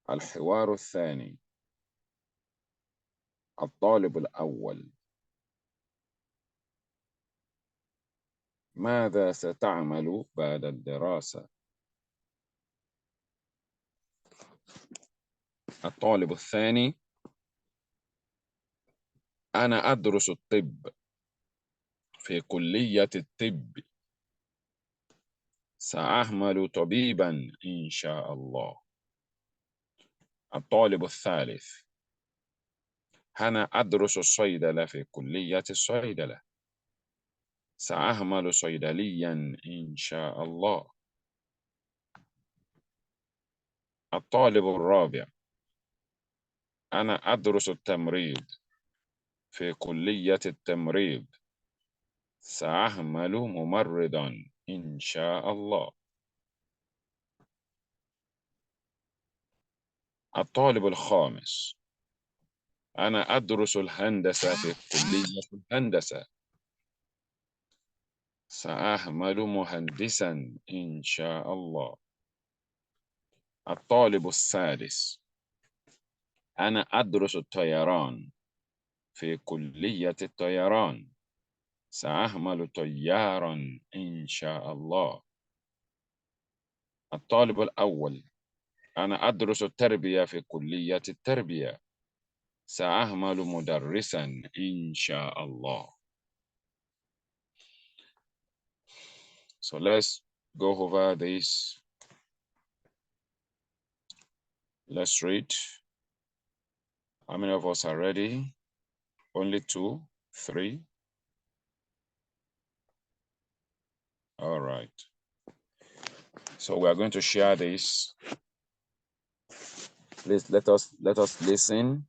الحوار الثاني. الطالب الأول: ماذا ستعمل بعد الدراسة؟ الطالب الثاني: أنا أدرس الطب في كلية الطب، سأعمل طبيبا إن شاء الله. الطالب الثالث: أنا أدرس الصيدلة في كلية الصيدلة، سأعمل صيدليا إن شاء الله. الطالب الرابع: أنا أدرس التمريض في كلية التمريض، سأعمل ممرضا إن شاء الله. الطالب الخامس: أنا أدرس الهندسة في كلية الهندسة، سأعمل مهندسا إن شاء الله. الطالب السادس: أنا أدرس الطيران في كلية الطيران، سأعمل طيارا إن شاء الله. الطالب الأول: أنا أدرس التربية في كلية التربية، سأعمل مدرسا إن شاء الله. So let's go over this. Let's read. How many of us are ready? Only 2, 3. All right. So we are going to share this. Please let us listen.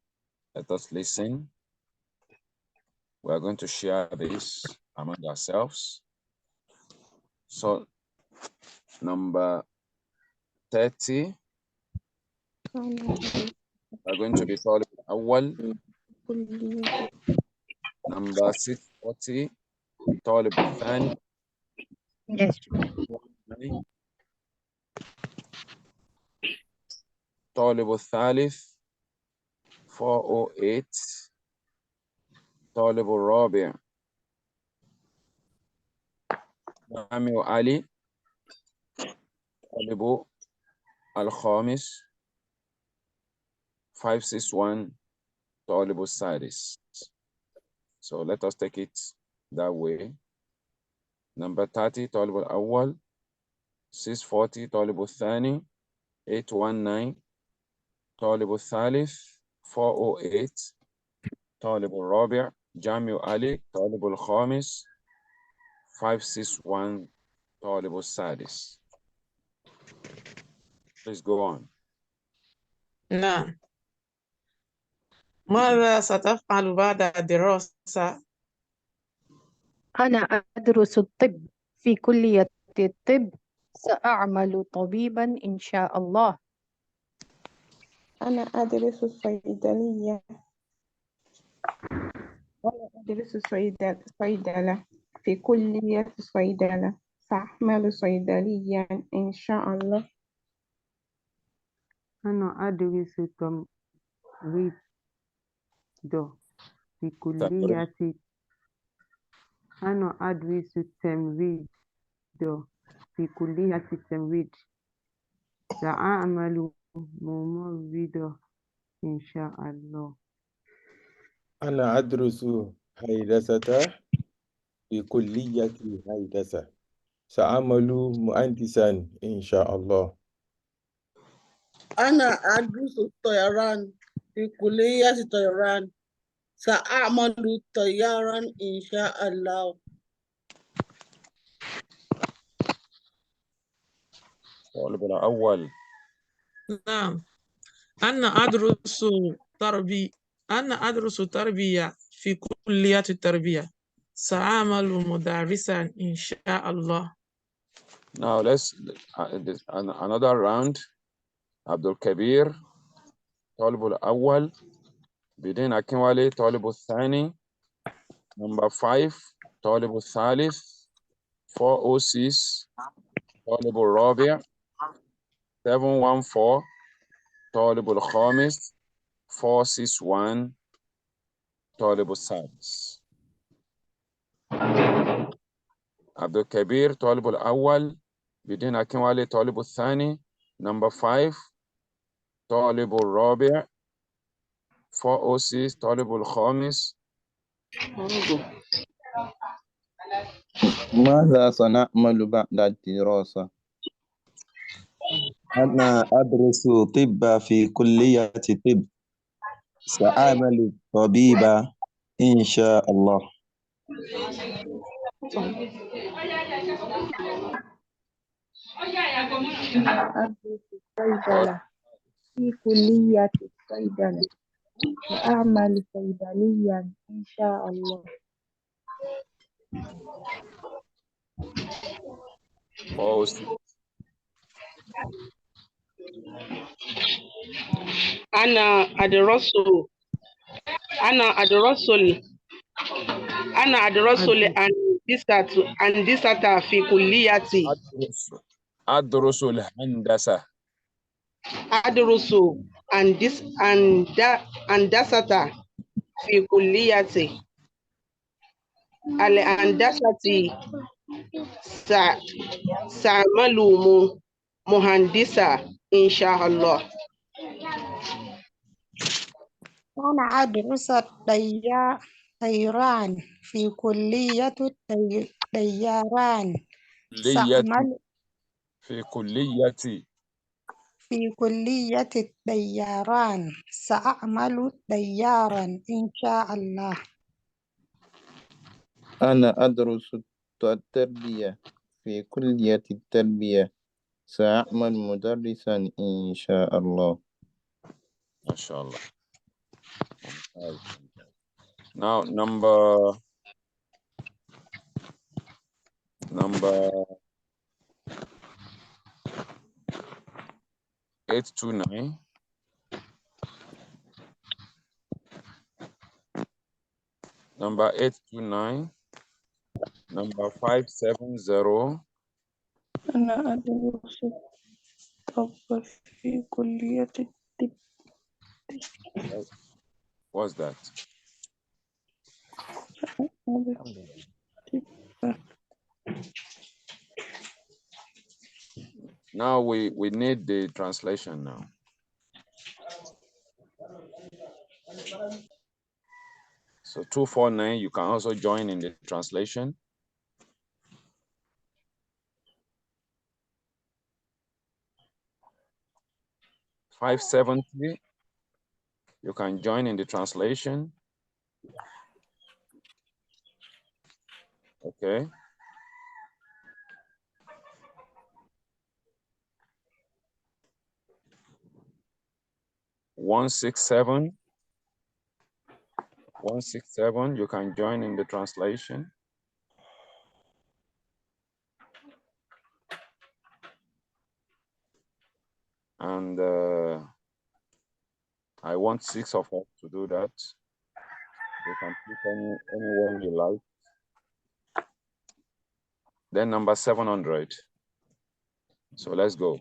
Let us listen. We are going to share this among ourselves. So number 30 are going to be طالب الأول. Number 640 طالب الثاني. طالب الثالث 408. طالب الرابع رامي علي. طالب الخامس 561. طالب السادس. So let us take it that way. Number 30 طالب الأول. 640 طالب الثاني. 819 طالب الثالث. 408 طالب الرابع جامع علي. طالب الخامس 561 طالب السادس. Please go on. نعم. ماذا ستفعل بعد الدراسة؟ أنا أدرس الطب في كلية الطب، سأعمل طبيبا إن شاء الله. أنا أدرس الصيدلية. أنا أدرس صيدلة في كلية الصيدلة، سأعمل صيدليا إن شاء الله. أنا أدرس تمريض في كلية أنا أدرس التمريض في كلية التمريض، سأعمل ممرضة إن شاء الله. أنا أدرس هندسة في كلية الهندسة، سأعمل مهندسا إن شاء الله. أنا أدرس الطيران في كلية الطيران، سأعمل طيارا إن شاء الله. طالب الأول. نعم. أنا أدرس تربية في كلية التربية، سأعمل مدرسا إن شاء الله. Now let's another round. Abdul Kabir طالب الأول. بدين أكينوالي طالب الثاني. Number 5 طالب الثالث. 406 طالب الرابع. 714 طالب الخامس 461 طالب السادس. عبد الكبير طالب الأول بدين حكيم علي طالب الثاني. نمبر 5 طالب الرابع 406 طالب الخامس. ماذا سنعمل بعد الدراسة؟ أنا أدرس طب في كلية طب، سأعمل طبيبا إن شاء الله. أنا أدرس صيدلة في كلية الصيدلة، سأعمل صيدليا إن شاء الله. 406 أنا أدرس الهندسة في كليتي. أدرس الهندسة. أدرس الهندسة في كليتي. الهندسة سأعمل مهندسة إن شاء الله. أنا أدرس الطيران في كلية الطيران، سأعمل في كليتي في كلية الطيران، سأعمل طيارا إن شاء الله. أنا أدرس التربية في كلية التربية، سأعمل مدرسا إن شاء الله. ما شاء الله. Now number 829. Number 829. Number 570. أنا أدرس الطب في كلية الطب. What's that? Now we need the translation now. So 249, you can also join in the translation. $570, you can join in the translation. Okay. $167, you can join in the translation. And I want 6 of us to do that. You can pick anyone you like. Then number 700. So let's go.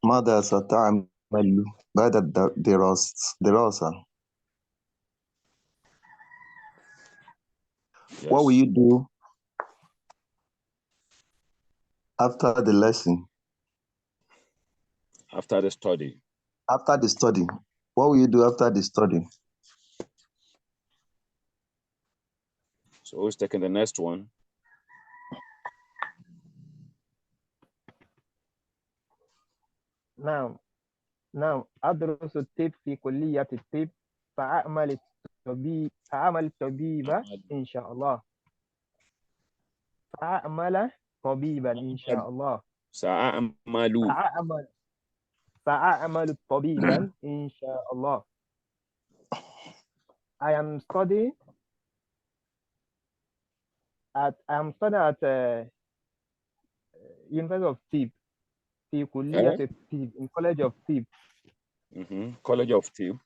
ماذا ستعمل بعد الدراسة؟ Yes. What will you do after the lesson? After the study. After the study. What will you do after the study? So who's taking the next one? نعم أدرس الطب في كلية الطب، فأعمل طبيبا إن شاء الله. فأعمل طبيبا إن شاء الله. فأعمل طبيبا إن شاء الله. I am studying at University of Tib, في كلية الطب, in College of Tib. College of Tib.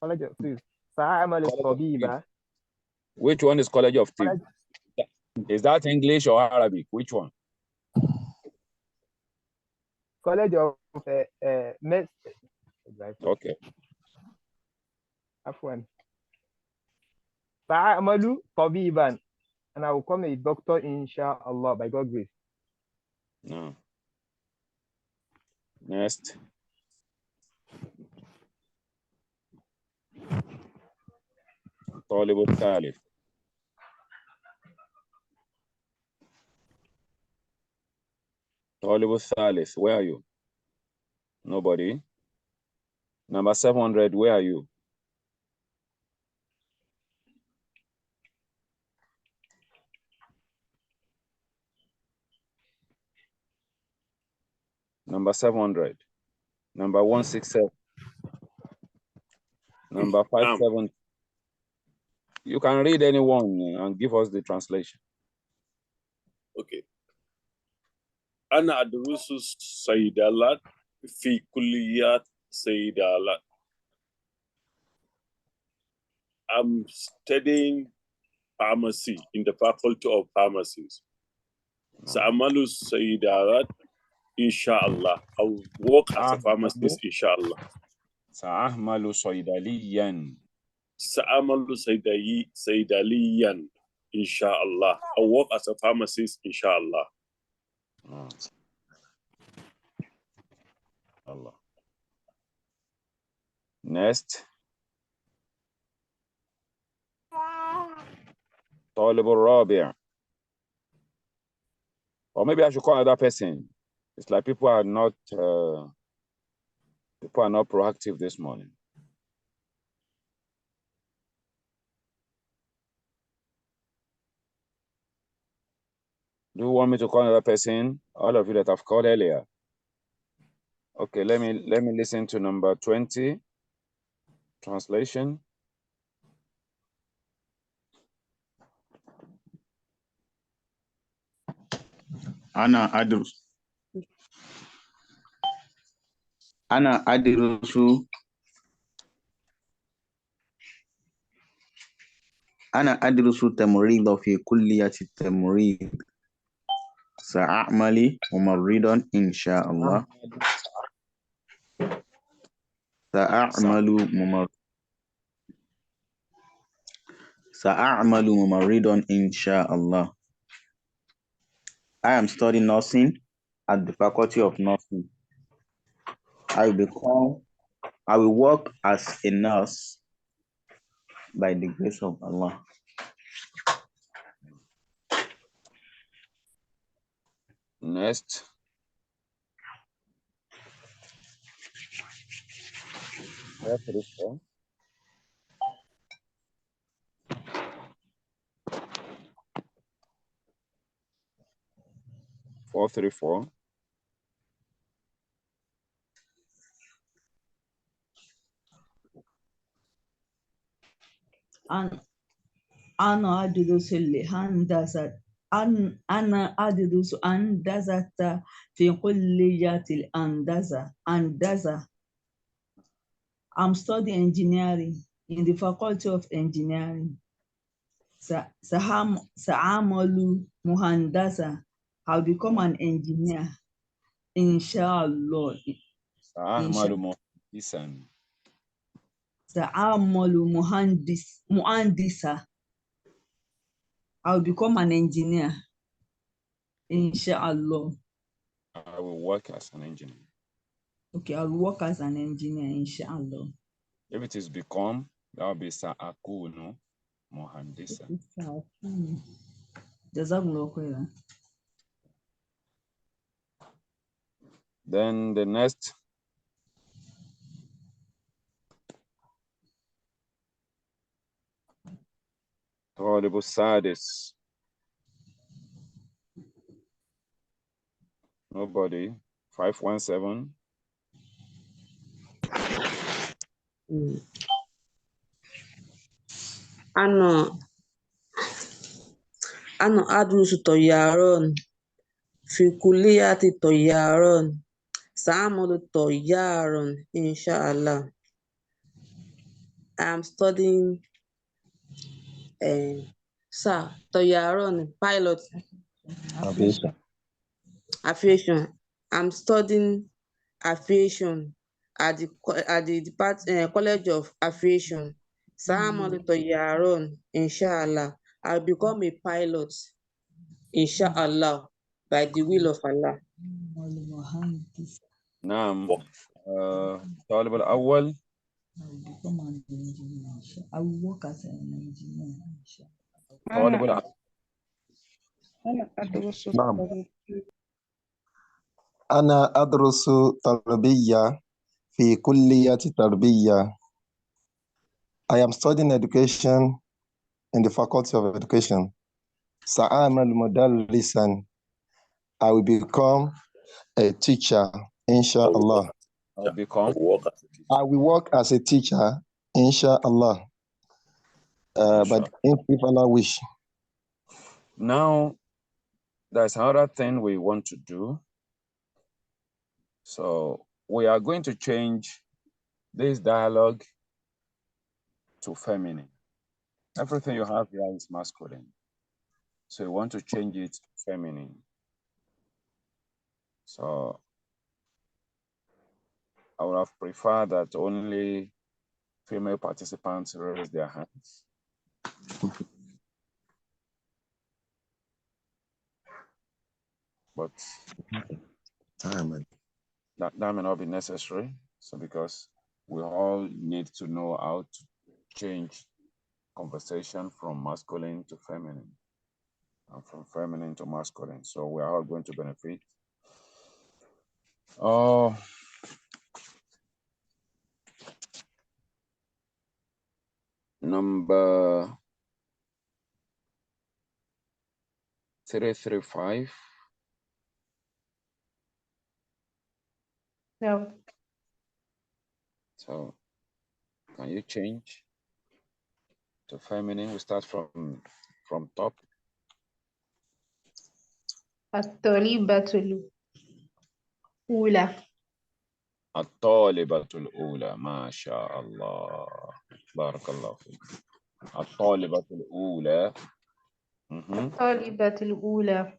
College of Tib. فأعمل طبيبا. Which one is College of Tib? Is that English or Arabic? Which one? College of Med. Okay. Afwan. Fa'amalu tabiban. And I will become a doctor, inshallah, by God's grace. No. Next. طالب الثالث. طالب الثالث. Where are you? Nobody. Number 700. Where are you? Number 700. Number 167. Number 57. You can read anyone and give us the translation. Okay. أنا أدرس صيدلة في كلية صيدلة. I'm studying pharmacy in the faculty of pharmacies. سأعمل صيدلة inshallah. I will work as a pharmacist inshallah. سأعمل صيدليا. سأعمل صيدليا inshallah. I will work as a pharmacist inshallah. Allah. Next. طالب الرابع. Or maybe I should call another person. It's like people are not proactive this morning. Do you want me to call another person? All of you that have called earlier. Okay, let me listen to number 20. Translation. أنا أدرس تمريض في كلية التمريض. سأعمل ممرضا إن شاء الله. سأعمل ممرضا إن شاء الله. I am studying nursing at the Faculty of Nursing. I will work as a nurse by the grace of Allah. Next. Four, 434. أنا أدرس الهندسة. أنا أدرس هندسة في كلية الهندسة. I'm studying engineering in the Faculty of Engineering. سأعمل مهندسة. I'll become an engineer. Inshallah. سأعمل مهندسا. سأعمل مهندسة. I'll become an engineer. Inshallah. I will work as an engineer. Okay, I'll work as an engineer, inshallah. If it is become, that will be Sa'akunu Muhandisa. Jazakumullah khairan. Then the next. طالب السادس. Nobody. 517. أنا أدرس طيران في كلية الطيران. سأعمل طيارا إن شاء الله. I'm studying Sir, Toyaron, pilot, Aviation. aviation. I'm studying aviation at the College of Aviation. Sa'amalu Toyaron, inshallah. I'll become a pilot, inshallah, by the will of Allah. نعم. الطالب الأول. الطالب الأول. أنا أدرس نعم. التربية. أنا أدرس تربية في كلية تربية. I am studying education in the Faculty of Education. سأعمل مدرسا. I will become a teacher, inshallah. I'll become. I will work as a teacher, inshallah. But if Allah wish. Now, there's another thing we want to do. So we are going to change this dialogue to feminine. Everything you have here is masculine. So you want to change it to feminine. So I would have preferred that only female participants raise their hands. But that may not be necessary. So because we all need to know how to change conversation from masculine to feminine and from feminine to masculine. So we are all going to benefit. Oh, number 335. No. So can you change to feminine? We start from top. الطالبة الأولى. الطالبة الأولى. ما شاء الله. بارك الله فيك. الطالبة الأولى. الطالبة الأولى.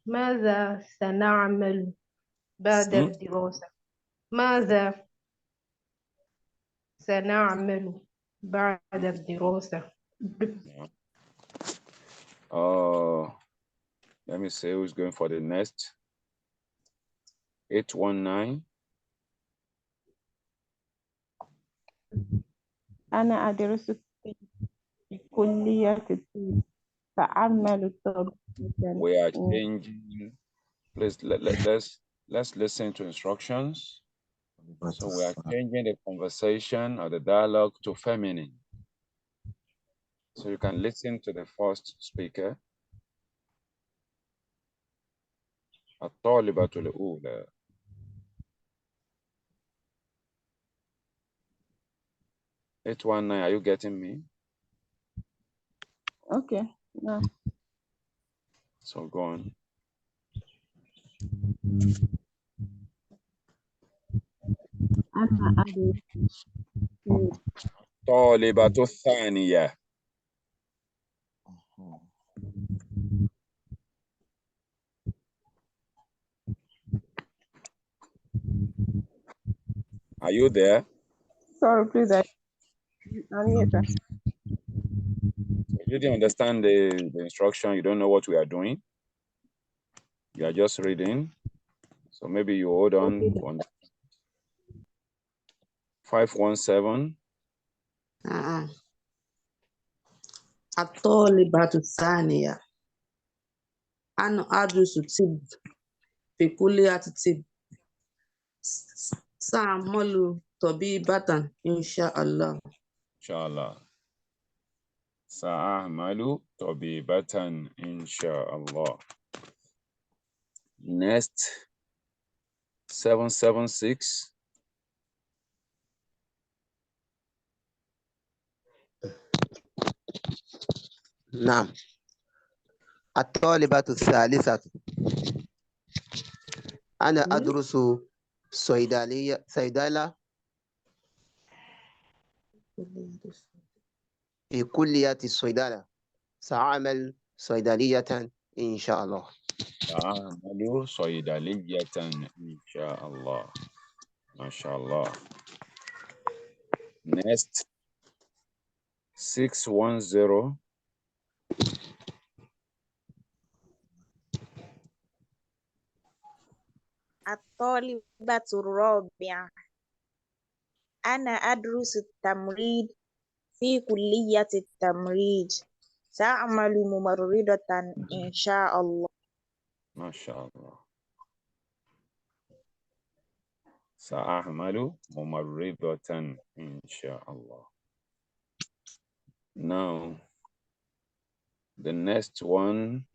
ماذا سنعمل بعد الدراسة؟ ماذا سنعمل بعد الدراسة؟ Let me see who's going for the next. 819. أنا أدرس في كلية الطب. سأعمل طبيبا. We are changing. Please let's listen to instructions. So we are changing the conversation or the dialogue to feminine. So you can listen to the first speaker. الطالبة الأولى. Are you getting me? Okay. No. So go on. أنا أدرس الطالبة الثانية. Are you there? Sorry, please. I'm here, sir. If you didn't understand the instruction, you don't know what we are doing. You are just reading. So maybe you hold on. Okay. 517. الطالبة الثانية. أنا أدرس طب في كلية الطب. سأعمل طبيبة إن شاء الله. إن شاء الله. سأعمل طبيبة إن شاء الله. Next, 776. نعم. الطالبة الثالثة. أنا أدرس صيدلة في كلية الصيدلة سأعمل صيدلية إن شاء الله. سأعمل صيدلية إن شاء الله. ما شاء الله. Next, 610. الطالبة الرابعة. أنا أدرس التمريض في كلية التمريض. سأعمل ممرضة إن شاء الله. ما شاء الله. سأعمل ممرضة إن شاء الله. Now, the next one,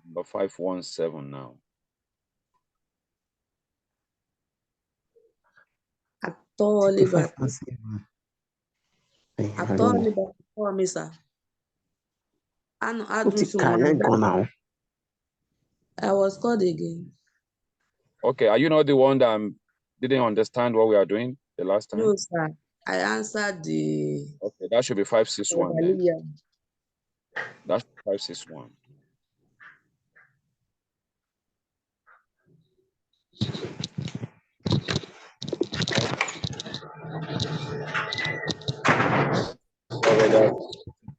number 517 now. الطالبة الخامسة. أنا أدرس مهندسة. I was called again. Okay, are you not the one that didn't understand what we are doing the last time? No, sir. I answered the... Okay, that should be 561 then. That's 561.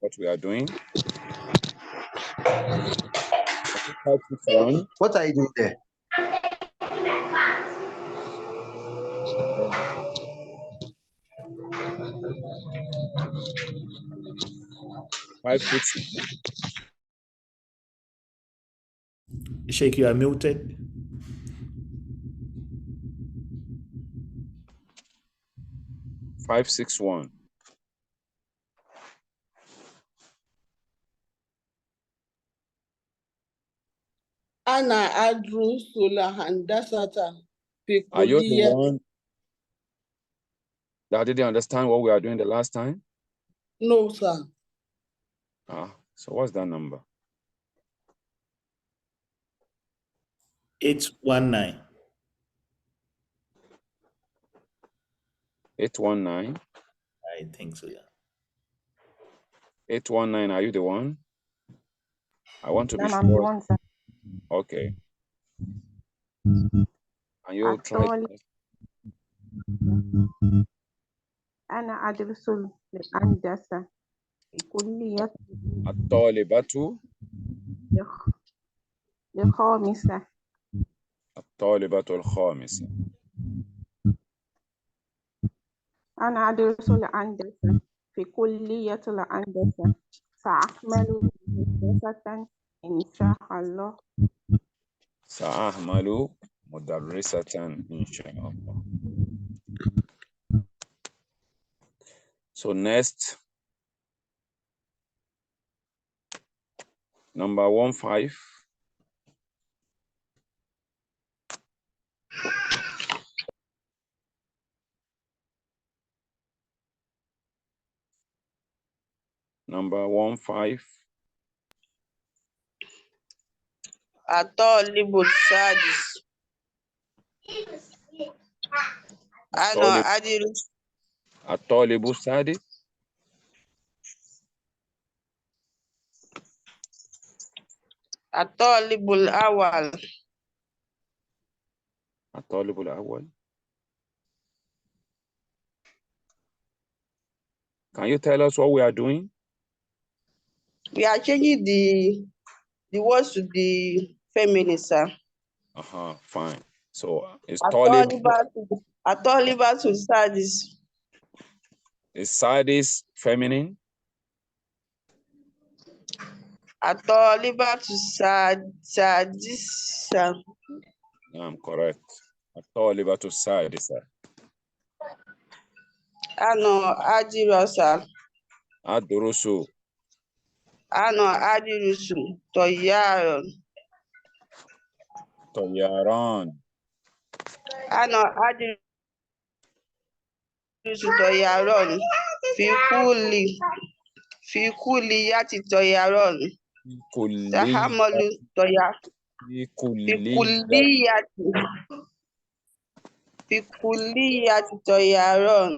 What we are doing. 561. What are you doing there? 561. Sheikh, you are muted. Five, 6, 1. Ana adrusu la handasata fi Are you the kulliyati. one that didn't understand what we are doing the last time? No, sir. So what's that number? 819. 819? I think so, yeah. 819, are you the one? I want to be I'm the sure. one, sir. Okay. Can you try? أنا أدرس الهندسة في كلية الطالبة الخامسة. الطالبة الخامسة. أنا أدرس الهندسة في كلية الهندسة. سأعمل مدرسة إن شاء الله. سأعمل مدرسة إن شاء الله. So next, number 15. Number 15. الطالب السادس. أنا أدرس الطالب السادس. الطالب الأول. الطالب الأول. Can you tell us what we are doing? We are changing the words to the feminine, sir. Fine. So it's Talib. Atoliba to Sadis. Is Sadis feminine? Atoliba to Sadis. I'm correct. Atoliba to Sadis. Ano Adirosa. Adurusu. Ano Adirusu. Toyaron. Toyaron. Ano Adirusu Toyaron. Fikuli yati Toyaron. Tahamalu Toyaron. Fikuliyati Toyaron.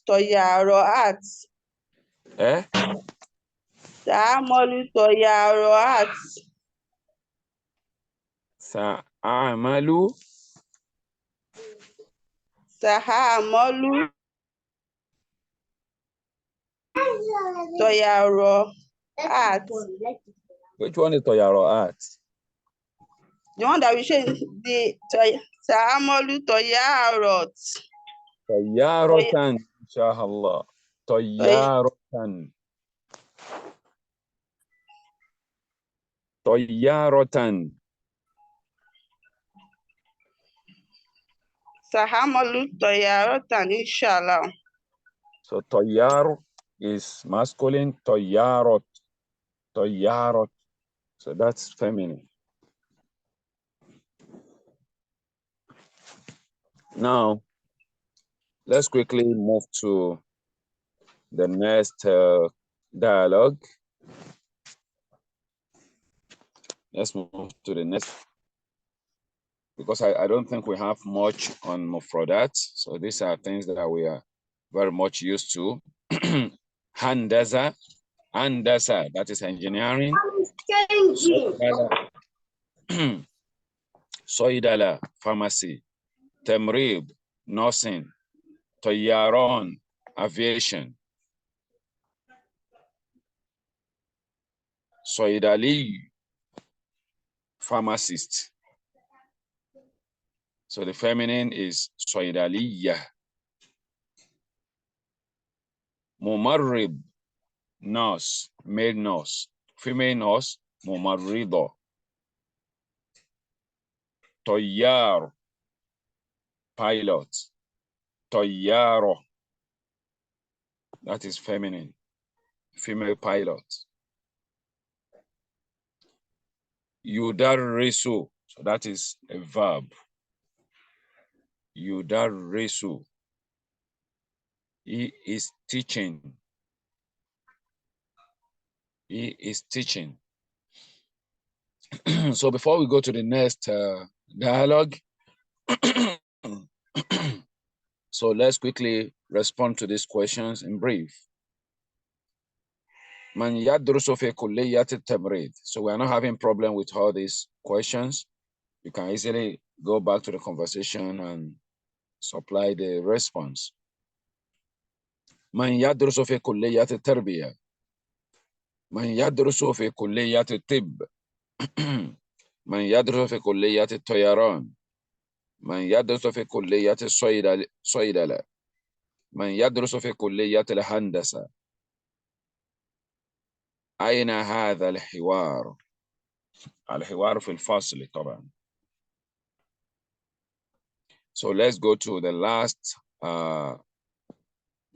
Toyaroat. Ta'amalu Toyaroat. Sa'amalu Toyaroat. Which one is Toyaroat? The one that we show the Ta'amalu Toyarot. Toyarotan, inshallah. Toyarotan. Toyarotan. Sahamalu Toyarotan, inshallah. So Toyar is masculine, Toyarot. Toyarot. So that's feminine. Now, let's quickly move to the next dialogue. Let's move to the next, because I don't think we have much on Mufrodat. So these are things that we are very much used to. Handasa, that is engineering. Soidala, pharmacy. Temrib, nursing. Toyaron, aviation. Soidali, pharmacist. So the feminine is Soidaliya. Mumarrib, nurse, male nurse. Female nurse, Mumarrido. Toyar, pilot. Toyaro, that is feminine, female pilot. Yudarrisu, so that is a verb. Yudarrisu, he is teaching. He is teaching. So before we go to the next dialogue, so let's quickly respond to these questions in brief. Man yadrusu fi kulliyat at-tamrid. So we are not having problem with all these questions. You can easily go back to the conversation and supply the response. Man yadrusu fi kulliyat at-tarbiyah. Man yadrusu fi kulliyat at-tibb. Man yadrusu fi kulliyat at-tayaran. من يدرس في كلية الصيدلة. من يدرس في كلية الهندسة. أين هذا الحوار؟ الحوار في الفصل طبعا. So let's go to the last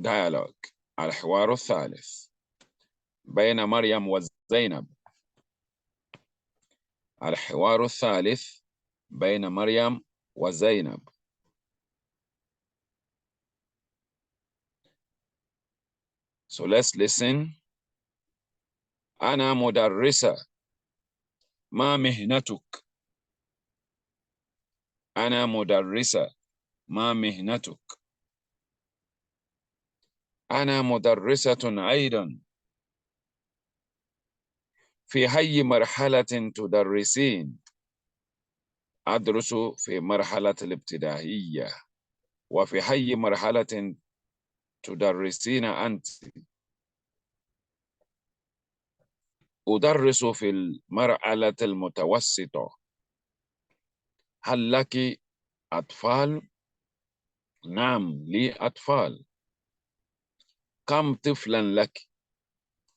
dialogue. الحوار الثالث بين مريم وزينب. الحوار الثالث بين مريم وزينب. So let's listen. أنا مدرسة. ما مهنتك؟ أنا مدرسة. ما مهنتك؟ أنا مدرسة أيضا. في أي مرحلة تدرسين؟ أدرس في مرحلة الابتدائية. وفي أي مرحلة تدرسين أنت؟ أدرس في المرحلة المتوسطة. هل لك أطفال؟ نعم لي أطفال. كم طفلا لك؟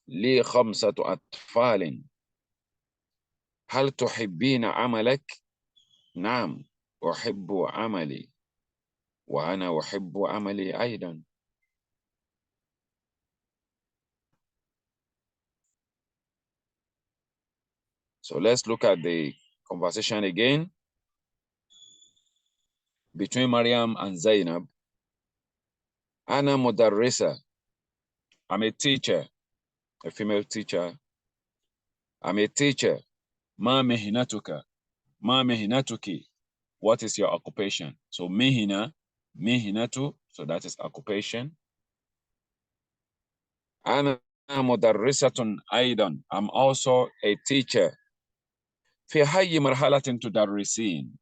لي 5 أطفال. هل تحبين عملك؟ نعم أحب عملي. وأنا أحب عملي أيضا. So let's look at the conversation again between Maryam and Zainab. Ana mudarrisa. I'm a teacher, a female teacher. I'm a teacher. Ma mihinatuka. Ma mihinatuki. What is your occupation? So mihina, mihinatu. So that is occupation. أنا مدرسة أيضا. I'm also a teacher. في أي مرحلة تدرسين?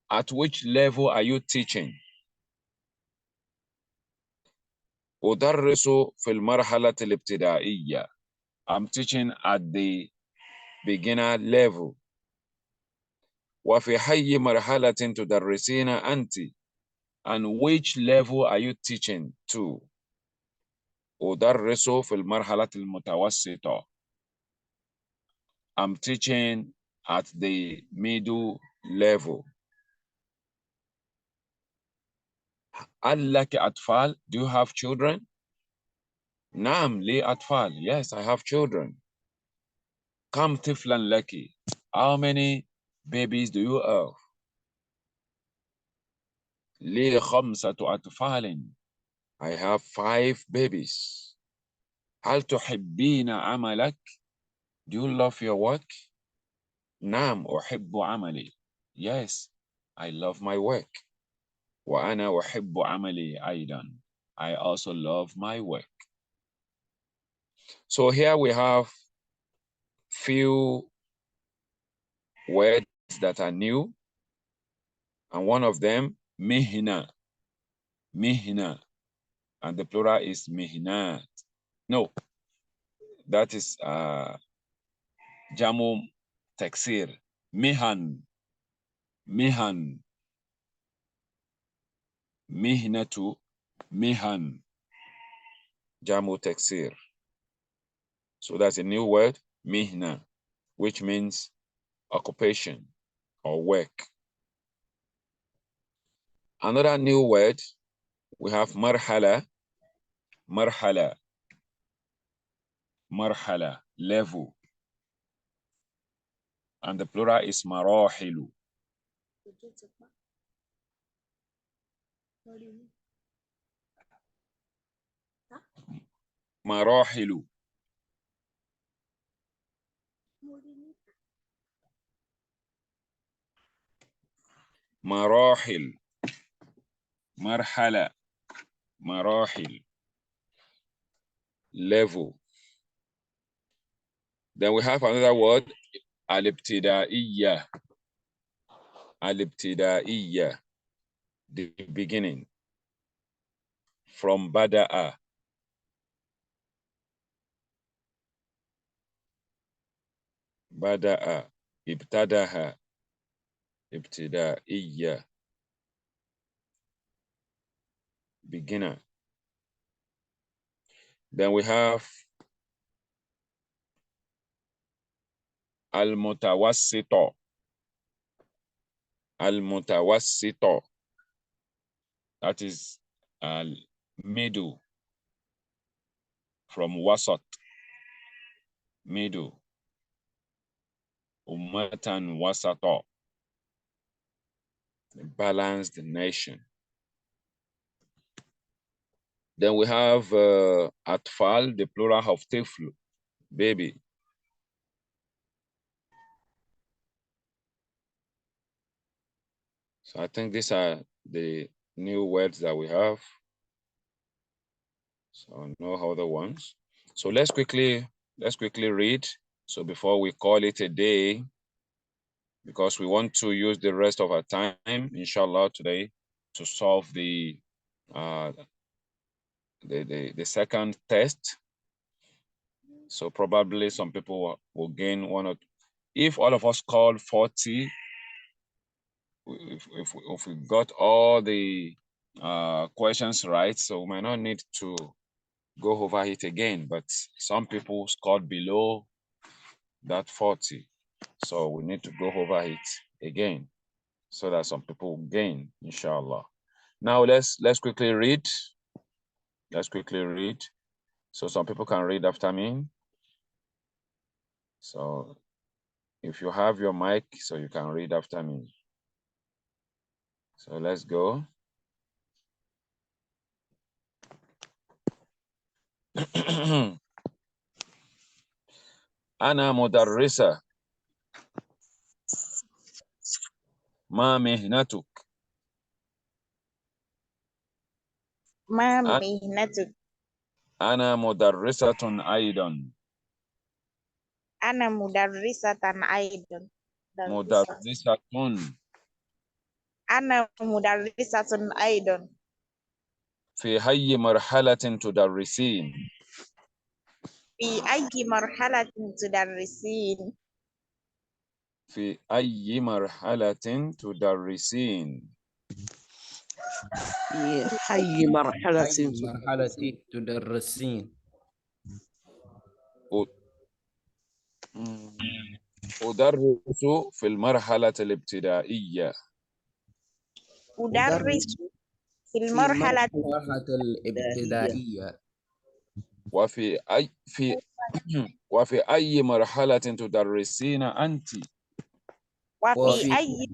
At which level are you teaching? أدرس في المرحلة الابتدائية. I'm teaching at the beginner level. وفي أي مرحلة تدرسين أنت? And which level are you teaching to? أدرس في المرحلة المتوسطة. I'm teaching at the middle level. هل لك أطفال? Do you have children? نعم لي أطفال. Yes, I have children. كم طفلا لك? How many babies do you have? لي 5 أطفال. I have 5 babies. هل تحبين عملك? Do you love your work? نعم أحب عملي. Yes, I love my work. وأنا أحب عملي أيضا. I also love my work. So here we have few words that are new, and one of them, mihna. Mihna. And the plural is mihnat. No, that is jamu taksir. Mihan. Mihan. Mihnatu. Mihan. Jamu taksir. So that's a new word, mihna, which means occupation or work. Another new word, we have marhala. Marhala. Marhala, level. And the plural is marahilu. Marahilu. Marahil. Marhala. Marahil. Level. Then we have another word, al-ibtida'iyya. Al-ibtida'iyya. The beginning. From bada'a. Bada'a. Ibtadaha. Ibtida'iyya. Beginner. Then we have al-mutawassito. Al-mutawassito. That is middle. From wasat. Middle. Ummatan wasata. A balanced nation. Then we have atfal, the plural of tifl, baby. So I think these are the new words that we have. So no other ones. So let's quickly read. So before we call it a day, because we want to use the rest of our time, inshallah, today to solve the second test. So probably some people will gain one or two. If all of us call 40, if we got all the questions right, so we might not need to go over it again, but some people scored below that 40. So we need to go over it again so that some people gain, inshallah. Now let's quickly read. Let's quickly read. So some people can read after me. So if you have your mic, so you can read after me. So let's go. أنا مدرسة. ما مهنتك؟ ما مهنتك؟ أنا مدرسة أيضا. أنا مدرسة أيضا. مدرسة. أنا مدرسة أيضا. في أي مرحلة تدرسين؟ في أي مرحلة تدرسين؟ في أي مرحلة تدرسين؟ في حي مرحلة تدرسين. أدرس في المرحلة الابتدائية. أدرس في المرحلة الابتدائية. وفي أي مرحلة تدرسين أنت؟ وفي أي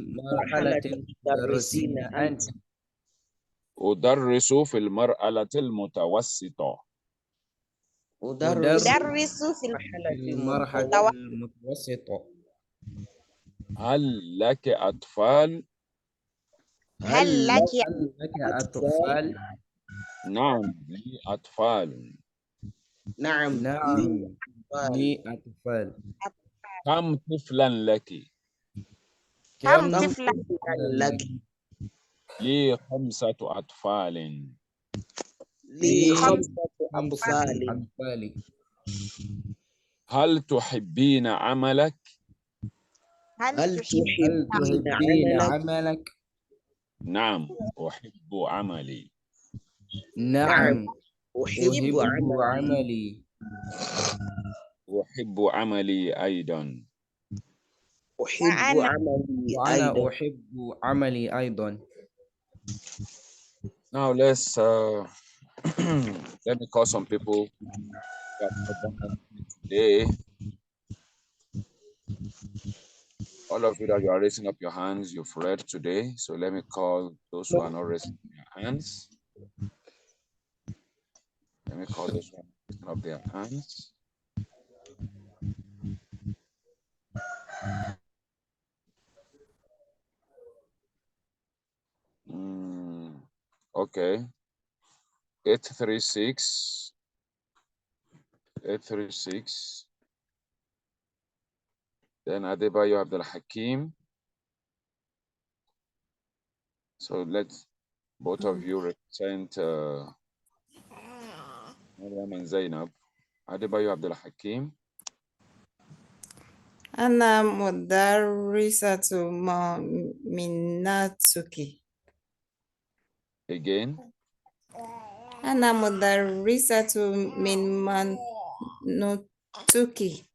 مرحلة تدرسين أنت؟ أدرس في المرحلة المتوسطة. أدرس في المرحلة المتوسطة. هل لك أطفال؟ هل لك أطفال؟ نعم لي أطفال. نعم لي أطفال. كم طفلا لك؟ كم طفلا لك؟ لي 5 أطفال. لي 5 أطفال. هل تحبين عملك؟ هل تحبين عملك؟ نعم أحب عملي. نعم أحب عملي. أحب عملي أيضا. أحب عملي وأنا أيضا. أحب عملي أيضا. Now let's let me call some people that today. All of you that you are raising up your hands, you've read today. So let me call those who are not raising their hands. Let me call those who are raising up their hands. Okay. 836. 836. Then Adebayo Abdul Hakim. So let's both of you represent Mariam and Zainab. Adebayo Abdul Hakim. أنا مدرسة مناتك. Again. أنا مدرسة من منوتك.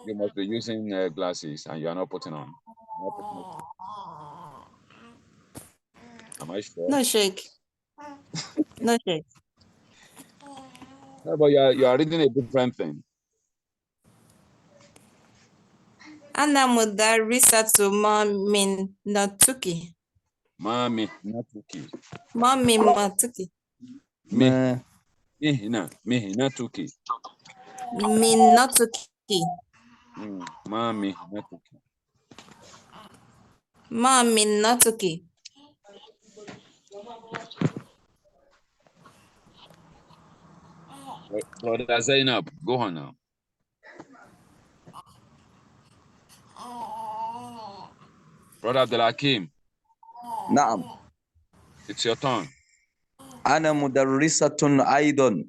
You must be using glasses and you are not putting on. Am I sure? No shake. No shake. No, but you are reading a different thing. أنا مدرسة مناتك. Mami natuki. Mami matuki. Mihinatuki. Minatuki. Mami natuki. Mami natuki. Brother Zainab, go on now. Brother Abdul Hakim. نعم. It's your turn. أنا مدرسة أيضا.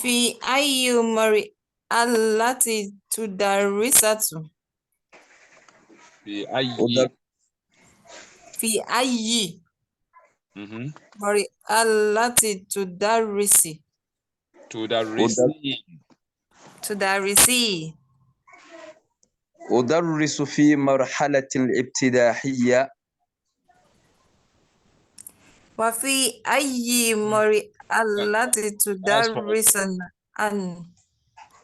في أي مرحلة تدرس؟ في أي مرحلة تدرس؟ تدرسي. أدرس في مرحلة الابتدائية. وفي أي مرحلة تدرسن؟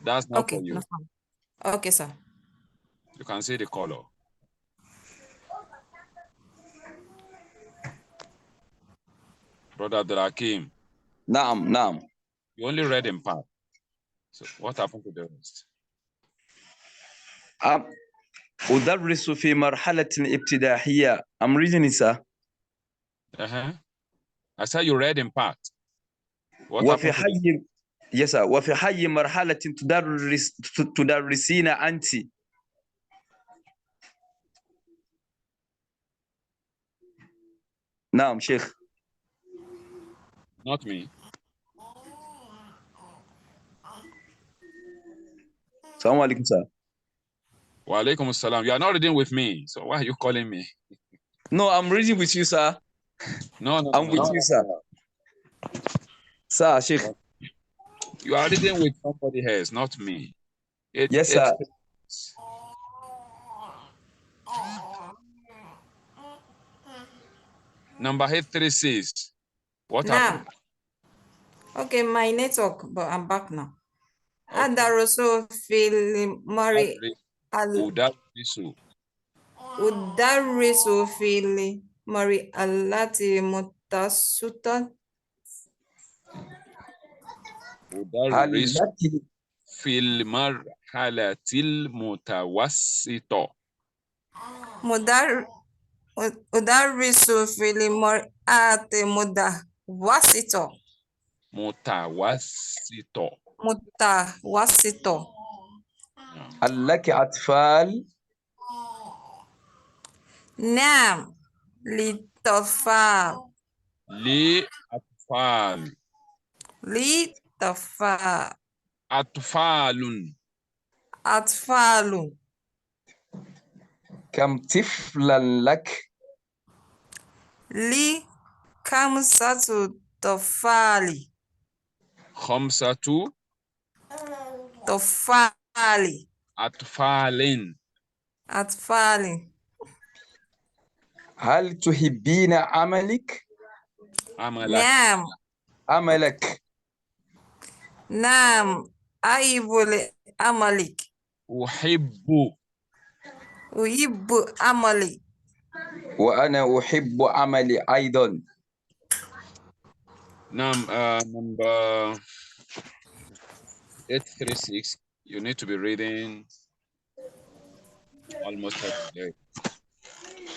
That's not for you. No problem. Okay, sir. You can see the color. Brother Abdul Hakim. نعم. You only read in part. So what happened to the rest? أدرس في مرحلة ابتدائية. I'm reading it, sir. I said you read in part. What وفي happened to حي yes, sir. وفي حي مرحلة تدرسين أنت. نعم شيخ. Not me. Assalamu alaikum, sir. Wa alaikum assalam. You are not reading with me, so why are you calling me? No, I'm reading with you, sir. No, I'm with you, sir. Sir, Sheikh. You are reading with somebody else, not me. Yes, sir. Number 836. What happened? Okay, my network, but I'm back now. Adarusu fil mari Udarisu fil mari allati mutasutan. Udarisu fil marhalatil mutawassito. Udarisu fil mar'ati mutawasito. Mutawasito. لك أطفال؟ نعم للطفال. لأطفال. للطفال. أطفال. أطفال. كم طفلا لك؟ لي خمسة طفال. 5 طفال. أطفال. أطفال. هل تحبين عملك؟ عملك. نعم. عملك. نعم أحب عملك. أحب عملي. وأنا أحب عملي أيضا. Number 836. You need to be reading almost every day.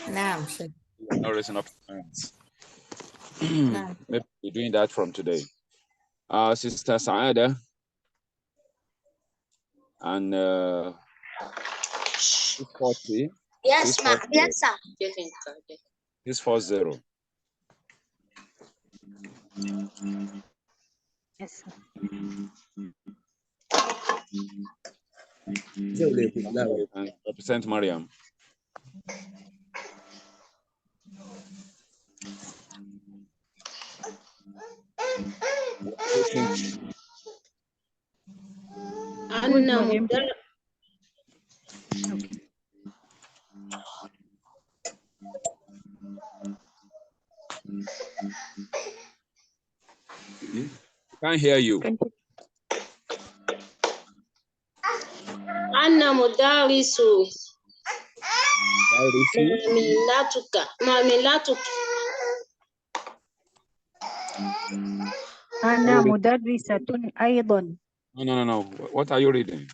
نعم. No raising up hands. Maybe we're doing that from today. Sister Saada and 640. Yes, ma'am. Yes, sir. 640. Yes, sir. Represent Mariam. Can't hear you. أنا مدرس معاملاتك أنا مدرسة أيضا. No. What are you reading?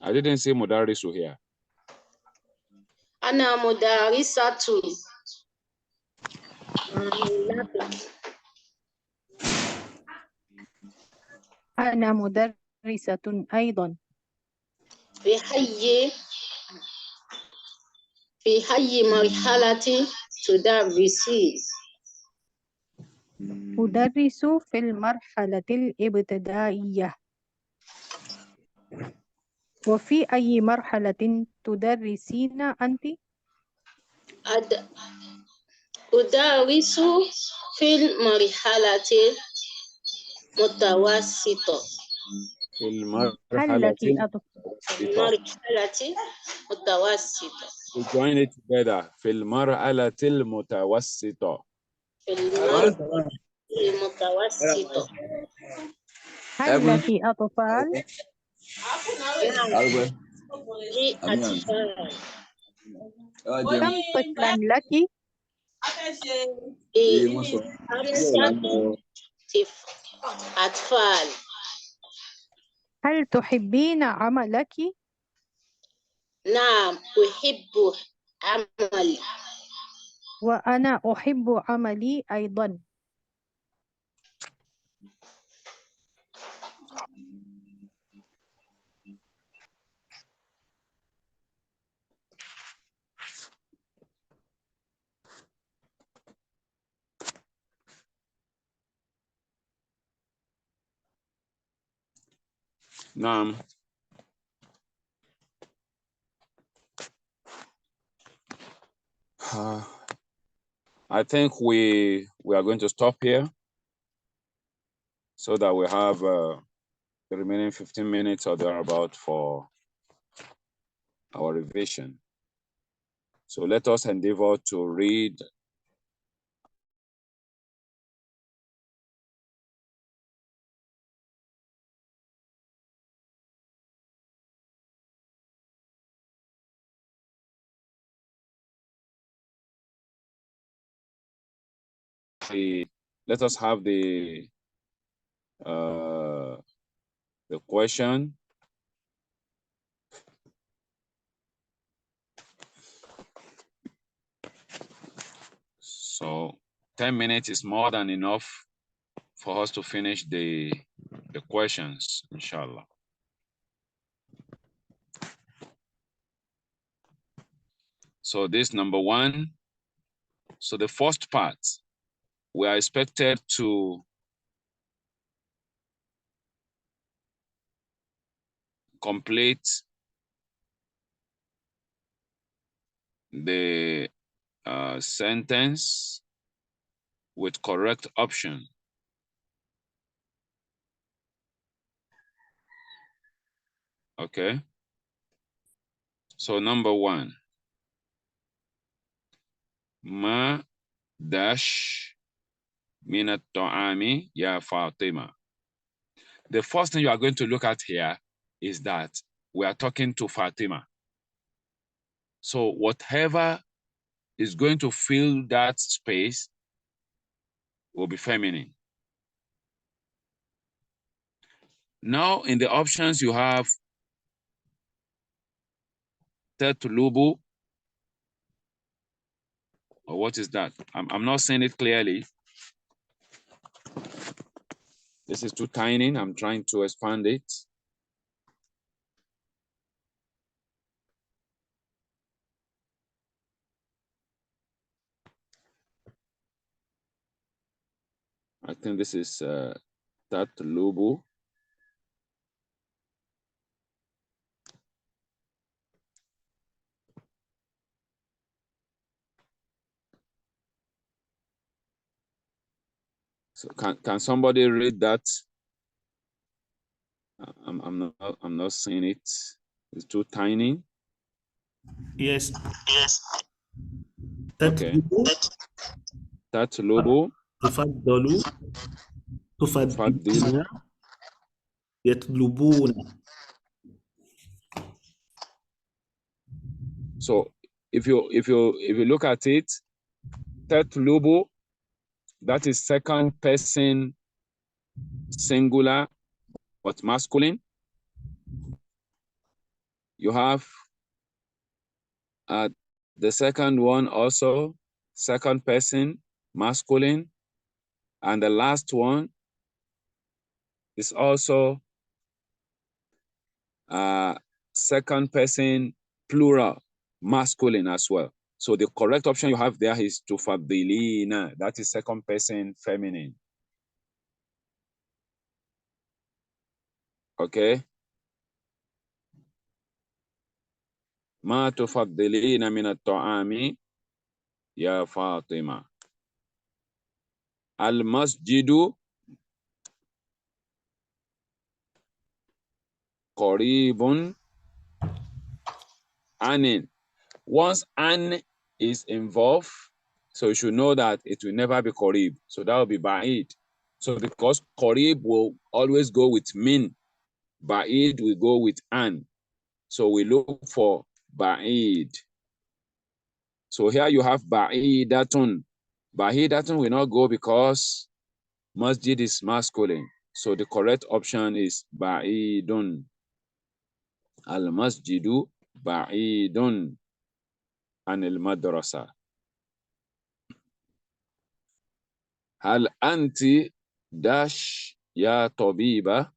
I didn't see Mudarisu here. أنا مدرسة معاملاتك. أنا مدرسة أيضا. في حي مرحلة تدرسي؟ أدرس في المرحلة الابتدائية. وفي أي مرحلة تدرسين أنت؟ أدرس في المرحلة المتوسطة. في المرحلة المتوسطة. We join it together. في المرحلة المتوسطة. في المرحلة المتوسطة. هل لك أطفال؟ لي أطفال. كم طفلا لك؟ 5 طفل. أطفال. هل تحبين عملك؟ نعم أحب عملي. وأنا أحب عملي أيضا. Now, I think we are going to stop here so that we have the remaining 15 minutes or thereabout for our revision. So let us endeavor to read let us have the question. So 10 minutes is more than enough for us to finish the questions, inshallah. So this number one. So the first part, we are expected to complete the sentence with correct option. Okay. So number one, ma dash minat ta'ami ya Fatima. The first thing you are going to look at here is that we are talking to Fatima. So whatever is going to fill that space will be feminine. Now in the options you have Tetlubu, or what is that? I'm not seeing it clearly. This is too tiny. I'm trying to expand it. I think this is Tetlubu. So can somebody read that? I'm not seeing it. It's too tiny. Yes. Okay. Tatlubu. تفضلوا تفضلون يطلبون. So if you look at it, Tatlubu, that is second person singular but masculine. You have the second one also second person masculine, and the last one is also second person plural masculine as well. So the correct option you have there is tufadilina. That is second person feminine. Okay. ما تفضلين من الطعام يا فاطمة. المسجد قريب عن. Once an is involved, so you should know that it will never be qarib. So that will be ba'id. So because qarib will always go with min, ba'id will go with an. So we look for ba'id. So here you have ba'idatun. Ba'idatun will not go because Masjid is masculine. So the correct option is ba'idun. Al-masjidu ba'idun anil madrasa. Hal anti dash ya tabiba.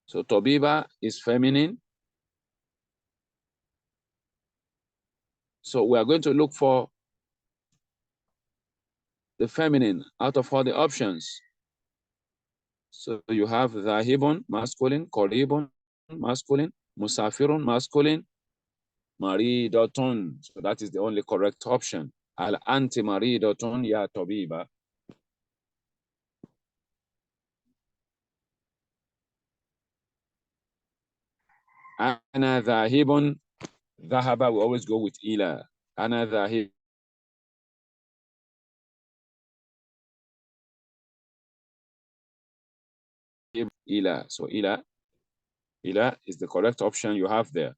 So tabiba is feminine. So we are going to look for the feminine out of all the options. So you have dhahibun, masculine, qaribun, masculine, musafirun, masculine, maridatun. So that is the only correct option. Al anti maridatun ya tabiba. Ana dhahibun, dhahaba, we always go with ila. Ana dhahib. Ila. So ila is the correct option you have there.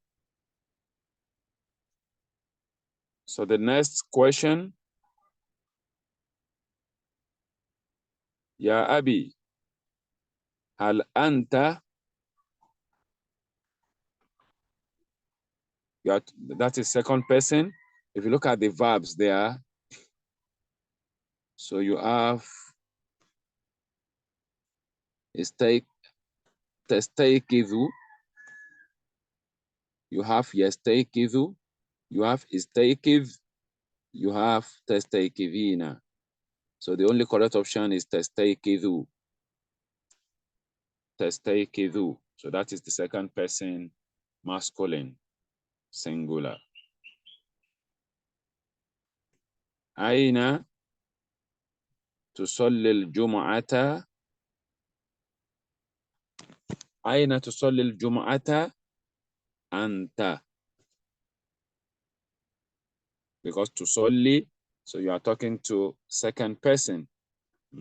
So the next question, Ya Abi, hal anta, that is second person. If you look at the verbs there, so you have tastaykidu, you have yastaykidu, you have istaykiv, you have tastaykivina. So the only correct option is tastaykidu. Tastaykidu. So that is the second person masculine, singular. Aina tusalli al-jum'ata. Aina tusalli al-jum'ata anta. Because tusalli, so you are talking to second person.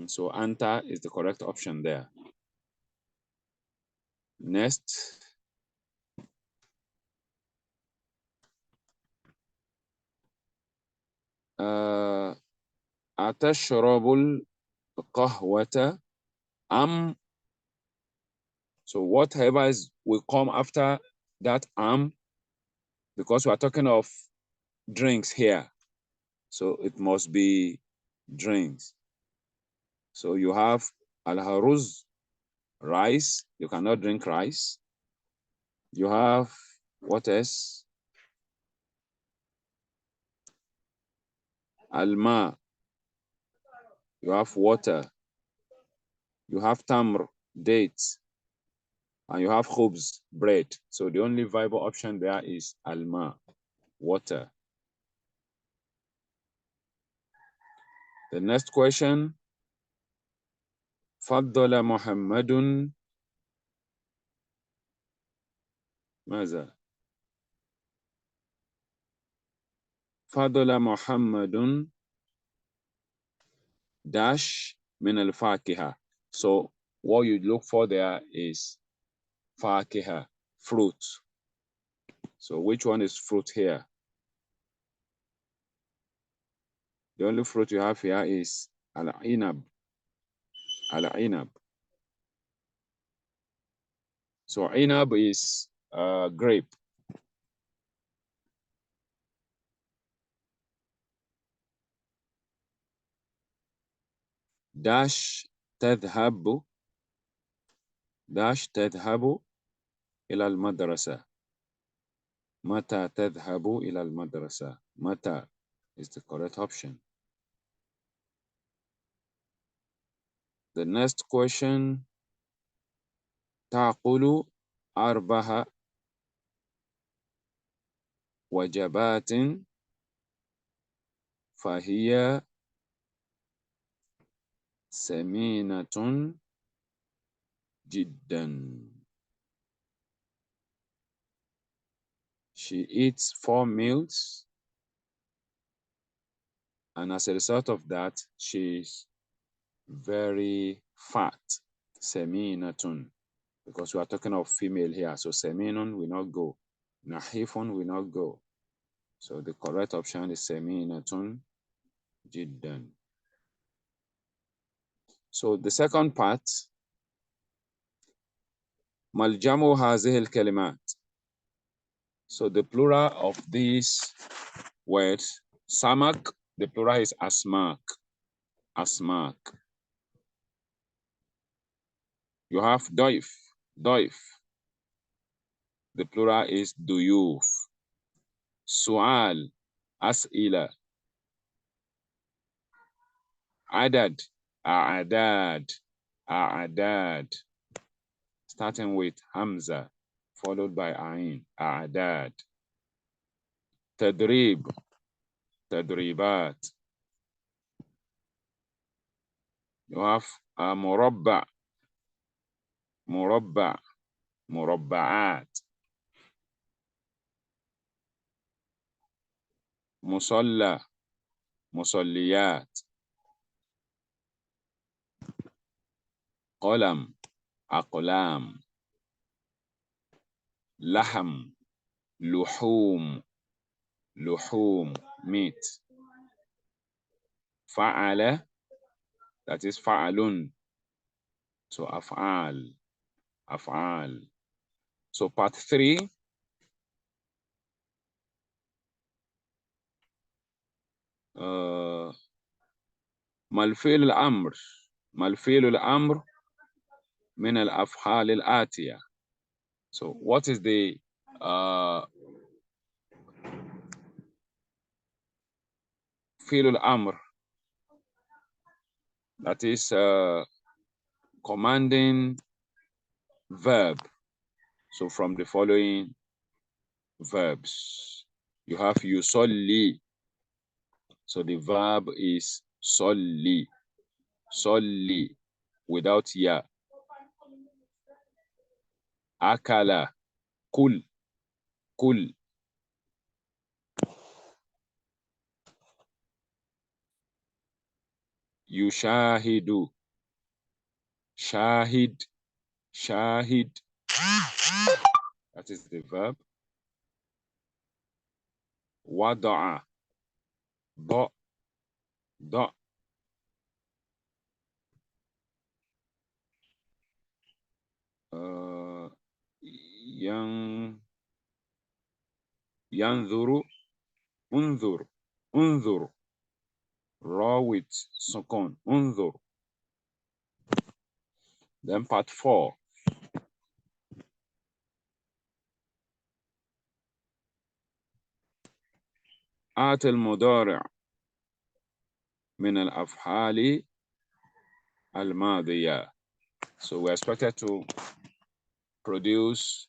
So anta is the correct option there. Next. أتشرب القهوة أم. So whatever will come after that because we are talking of drinks here. So it must be drinks. So you have al-haruz, rice. You cannot drink rice. You have what else? Alma. You have water. You have tamr, dates. And you have khubz, bread. So the only viable option there is alma, water. The next question. فضل محمد ماذا؟ فضل محمد dash من الفاكهة. So what you look for there is فاكهة, fruit. So which one is fruit here? The only fruit you have here is al-inab. Al-inab. So inab is grape. dash تذهب إلى المدرسة. متى تذهب إلى المدرسة. متى is the correct option. The next question. تعقل 4 وجبات فهي سمينة جدا. She eats 4 meals, and as a result of that, she's very fat. Seminatun, because we are talking of female here. So seminun will not go. Nahifun will not go. So the correct option is seminatun jiddan. So the second part, maljamu هذه الكلمات. So the plural of these words, samak, the plural is asmak. Asmak. You have doif. Doif. The plural is duyuf. Su'al, as'ila. Adad, a'adad, a'adad. Starting with Hamza, followed by Ain, a'adad. Tadrib, tadribat. You have murabba, murabba, murabba'at. Musalla, musalliyat. Qalam, aqlam. Laham, luhum, luhum, meat. Fa'ala, that is fa'alun. So af'al, af'al. So part 3, malfi'l al-amr. Malfi'l al-amr min al-af'al al-atiya. So what is the fi'l al-amr? That is commanding verb. So from the following verbs, you have yusolli. So the verb is solli. Solli without ya. Akala, kul, kul. Yushahidu, shahid, shahid. That is the verb. Wada'a, do, do. Yanzuru, unzur, unzur. Raw with sukun, unzur. Then part 4. آت المضارع من الأفعال الماضية. So we're expected to produce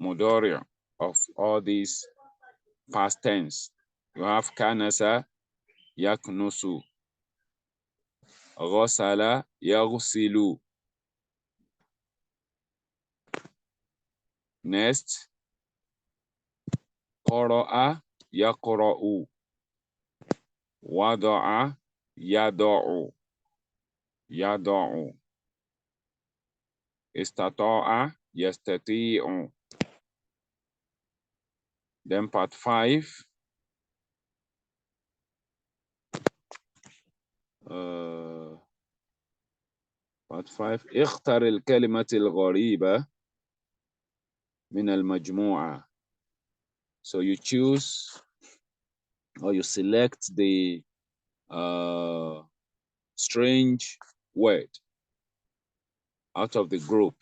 mudari' of all these past tense. You have kanasa, yaknusu. Ghasala, yaghsilu. Next, qara'a, yaqra'u. Wada'a, yada'u. Yada'u. Istata'a, yastati'u. Then part 5. Part 5. اختر الكلمة الغريبة من المجموعة. So you choose or you select the strange word out of the group.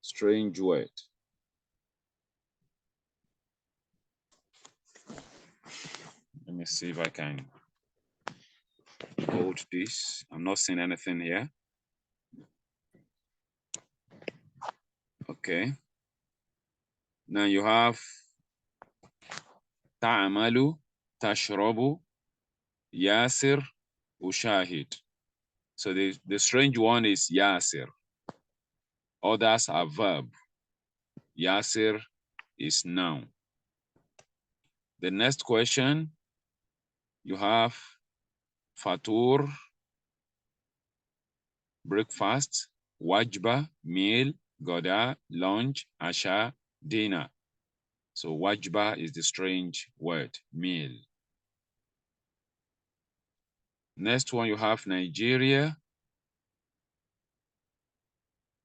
Strange word. Let me see if I can hold this. I'm not seeing anything here. Okay. Now you have ta'amalu, tashrabu, yasir, ushahid. So the strange one is yasir. Others are verb. Yasir is noun. The next question, you have fatur, breakfast, wajba, meal, goda, lunch, asha, dinner. So wajba is the strange word, meal. Next one, you have Nigeria,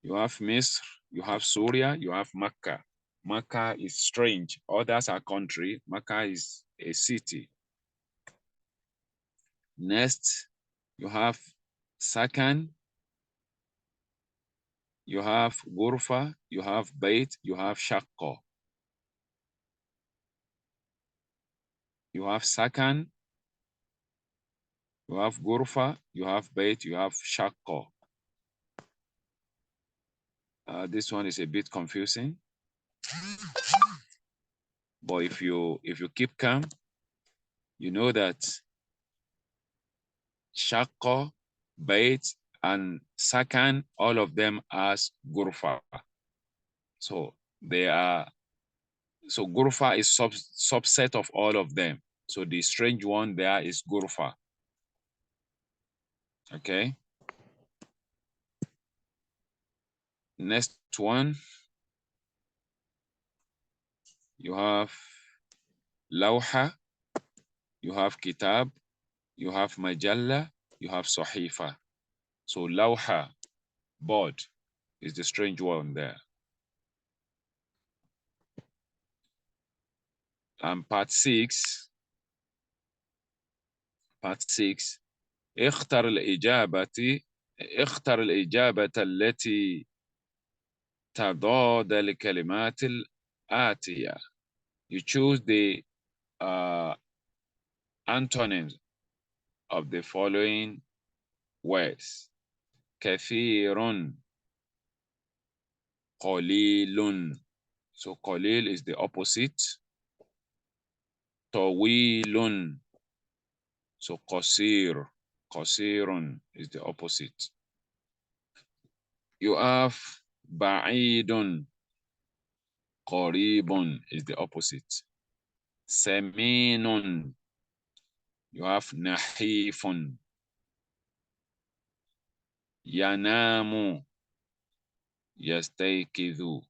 you have Misr, you have Syria, you have Mecca. Mecca is strange. Others are country. Mecca is a city. Next, you have Sakan, you have Ghurfa, you have Bait, you have Shaqqa. You have Sakan, you have Ghurfa, you have Bait, you have Shaqqa. This one is a bit confusing. But if you keep calm, you know that Shaqqa, Bait, and Sakan, all of them as Ghurfa. So Ghurfa is subset of all of them. So the strange one there is Ghurfa. Okay. Next one, you have Lawha, you have Kitab, you have Majalla, you have Sahifa. So Lawha, board, is the strange one there. And part 6, اختر الإجابة التي تضاد الكلمات الآتية. You choose the antonyms of the following words. كثير, قليل. So قليل is the opposite. طويل. So قصير, قصير is the opposite. You have بعيد, قريب is the opposite. سمين, you have نحيف. ينام, يستيقظ.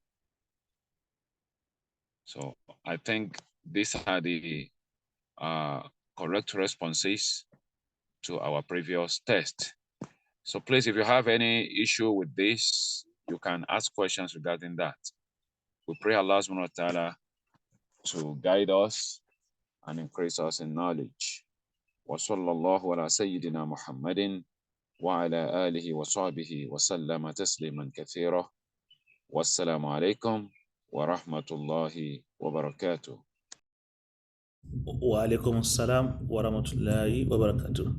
So I think these are the correct responses to our previous test. So please, if you have any issue with this, you can ask questions regarding that. We pray Allah subhanahu wa ta'ala to guide us and increase us in knowledge. وصلى الله على سيدنا محمد وعلى آله وصحبه وسلم تسليما كثيرا. والسلام عليكم ورحمة الله وبركاته. وعليكم السلام ورحمة الله وبركاته.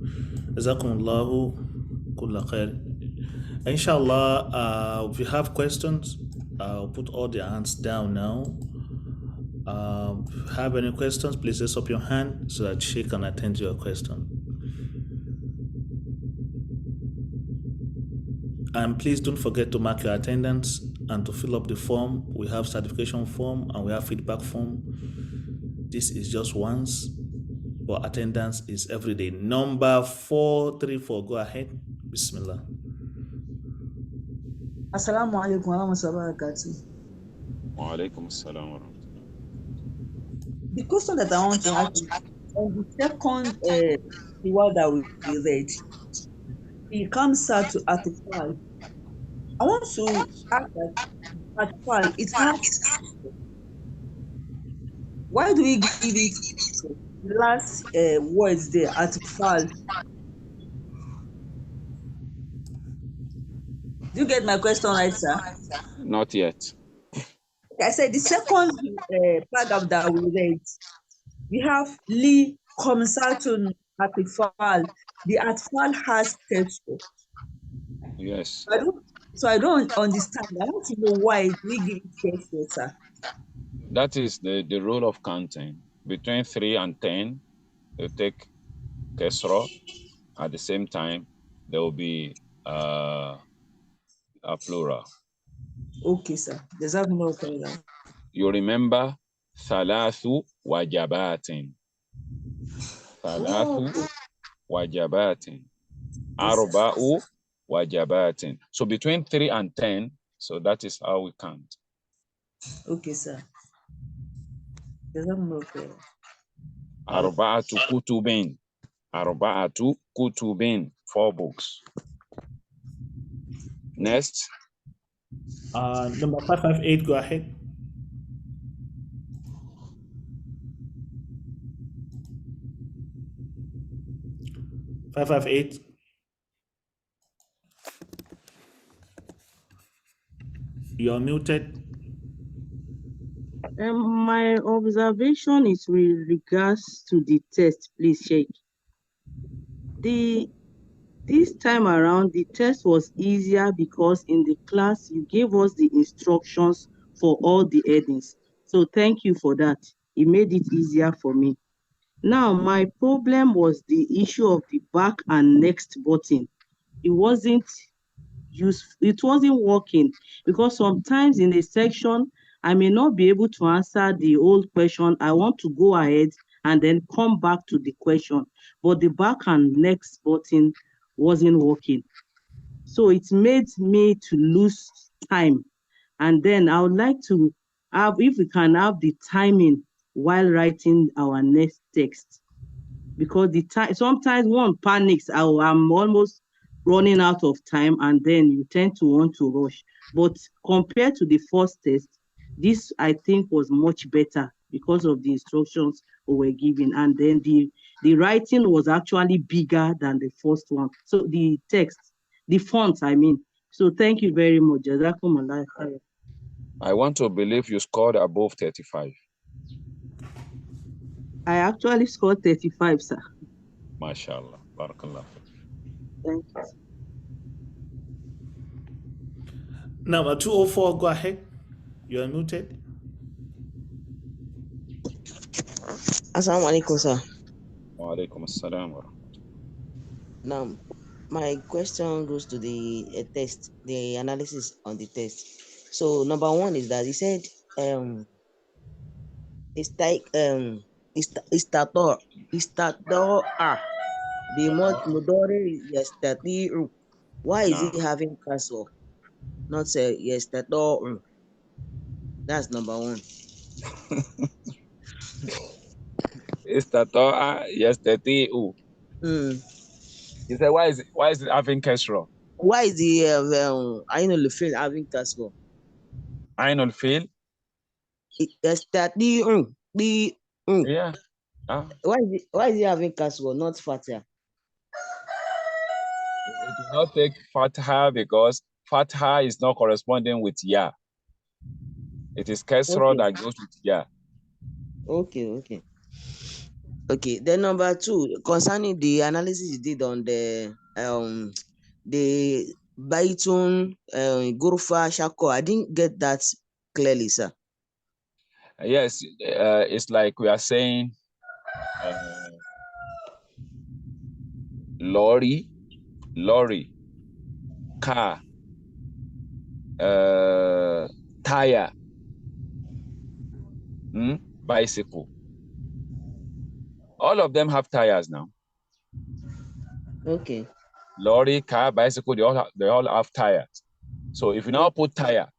جزاكم الله كل خير. Inshallah, if you have questions, I'll put all the hands down now. If you have any questions, please raise up your hand so that she can attend to your question. And please don't forget to mark your attendance and to fill up the form. We have certification form and we have feedback form. This is just once, but attendance is every day. Number 434, go ahead. Bismillah. Assalamu alaikum wa rahmatullahi wa barakatuh. Wa alaikum assalam wa rahmatullah. The question that I want to ask is on the second the word that we read, it comes out to Atifal. I want to ask that Atifal, it has, why do we give it the last words there, Atifal? Do you get my question right, sir? Not yet. I said the second paragraph that we read, we have Li Komsatun Atifal. The Atifal has texture. Yes. I don't understand. I want to know why we give it texture, sir. That is the rule of counting. Between 3 and 10, you take Kesra. At the same time, there will be a plural. Okay, sir. There's no problem. You remember Thalathu wajabatin. Thalathu wajabatin. Arba'u wajabatin. So between 3 and 10, so that is how we count. Okay, sir. There's no problem. Arba'atu kutubin. Arba'atu kutubin, 4 books. Next. Number 558, go ahead. (558). You're muted. My observation is with regards to the test, please, Sheikh. This time around, the test was easier because in the class, you gave us the instructions for all the headings. So thank you for that. It made it easier for me. Now, my problem was the issue of the back and next button. It wasn't working because sometimes in a section, I may not be able to answer the old question. I want to go ahead and then come back to the question, but the back and next button wasn't working. So it made me to lose time. And then I would like to have, if we can have the timing while writing our next text, because the time, sometimes one panics, I'm almost running out of time, and then you tend to want to rush. But compared to the first test, this I think was much better because of the instructions we were given, and then the writing was actually bigger than the first one. So the text, the font, I mean. So thank you very much. Jazakumullah khair. I want to believe you scored above 35. I actually scored 35, sir. MashaAllah. Barakallah. Thank you. Number 204, go ahead. You're muted. Assalamu alaikum, sir. Wa alaikum assalam. Now, my question goes to the test, the analysis on the test. So, number one is that he said, Mudori yastati'u. Why is he having castle? Not say yastati'u. That's number one. Istata'a yastati'u. He said, why is it having Kesra? Why is the Ainul Fil having castle? Ainul Fil? Yastati'u. Yeah. Why is he having castle, not Fatiha? It will not take Fatha because Fatha is not corresponding with Ya. It is Kesra that goes with Ya. Okay. Then number two, concerning the analysis you did on the Baitun Gurfa Shako, I didn't get that clearly, sir. Yes, it's like we are saying lorry, car, tire, bicycle. All of them have tires now. Okay. Lorry, car, bicycle, they all have tires. So if you now put tire,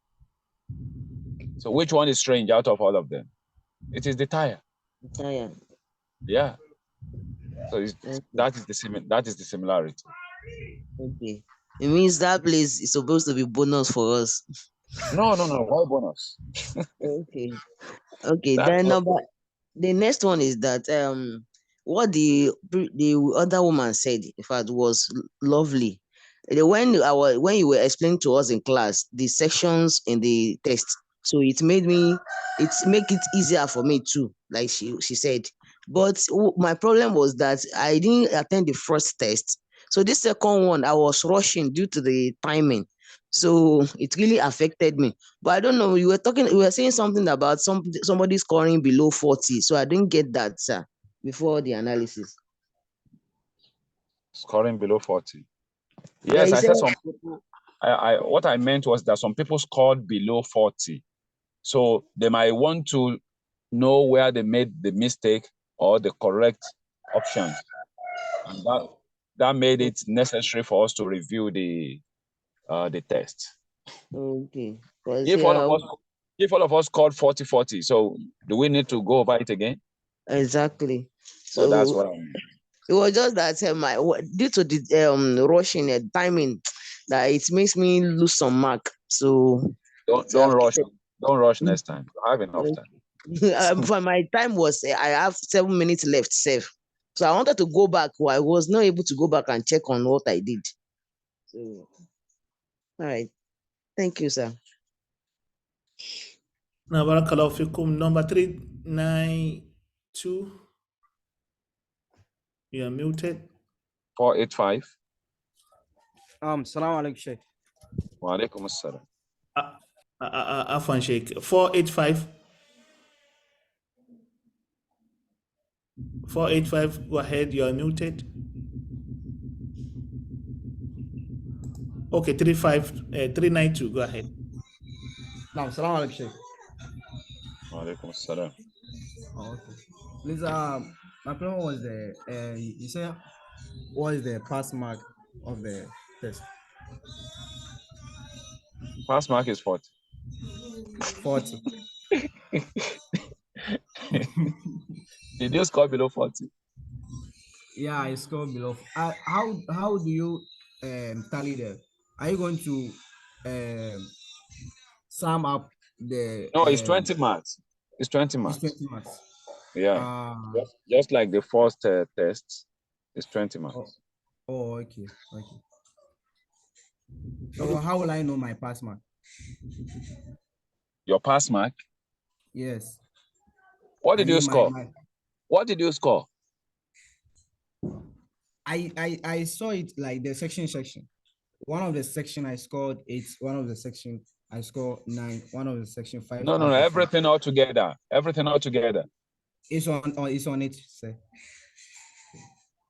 so which one is strange out of all of them? It is the tire. Tire. Yeah. So that is the similarity. Okay. It means that place is supposed to be bonus for us. No. Why bonus? Okay. Then the next one is that what the other woman said, in fact, was lovely. When you were explaining to us in class the sections in the text, so it make it easier for me too, like she said. But my problem was that I didn't attend the first test, so this second one I was rushing due to the timing, so it really affected me. But I don't know. We were saying something about somebody scoring below 40, so I didn't get that, sir, before the analysis. Scoring below 40. Yes, Yeah, I said some people. What I meant was that some people scored below 40. So they might want to know where they made the mistake or the correct options. And that made it necessary for us to review the test. Okay. If all of us scored 40, so do we need to go over it again? Exactly. So that's what I mean. It was just that due to the rushing timing, that it makes me lose some mark. So Don't rush. Don't rush next time. You have enough time. for my time was I have 7 minutes left, safe. So I wanted to go back. I was not able to go back and check on what I did. So, all right. Thank you, sir. Now, barakallahu fikum. Number 392. You are muted. 485. Salam alaikum, Sheikh. Wa alaikum assalam. Afwan Sheikh. 485. 485. Go ahead. You are muted. Okay, 392. Go ahead. Salam alaikum, Sheikh. Wa alaikum assalam. Oh, okay. Please, my problem was you said what is the pass mark of the test? Pass mark is 40. 40. Did you score below 40? Yeah, I scored below. How do you tally that? Are you going to sum up the? No, it's 20 marks. It's 20 marks. It's 20 marks. Yeah. Just like the first test, it's 20 marks. Oh, okay. So how will I know my pass mark? Your pass mark? Yes. What did you score? What did you score? I saw it like the section. One of the section I scored 8. One of the section I scored 9. One of the section 5. No. Everything all together. Everything all together. It's on it, sir.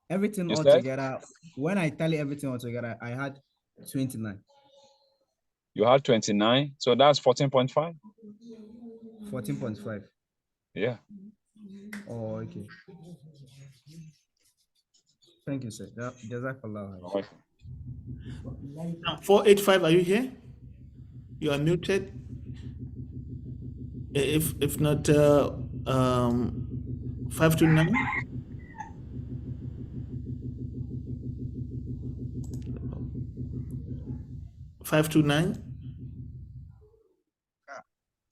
Everything You all said? together. When I tally everything all together, I had 29. You had 29, so that's 14.5. 14.5. Yeah. Oh, okay. Thank you, sir. Jazakallah. 485, are you here? You are muted. If not, 529.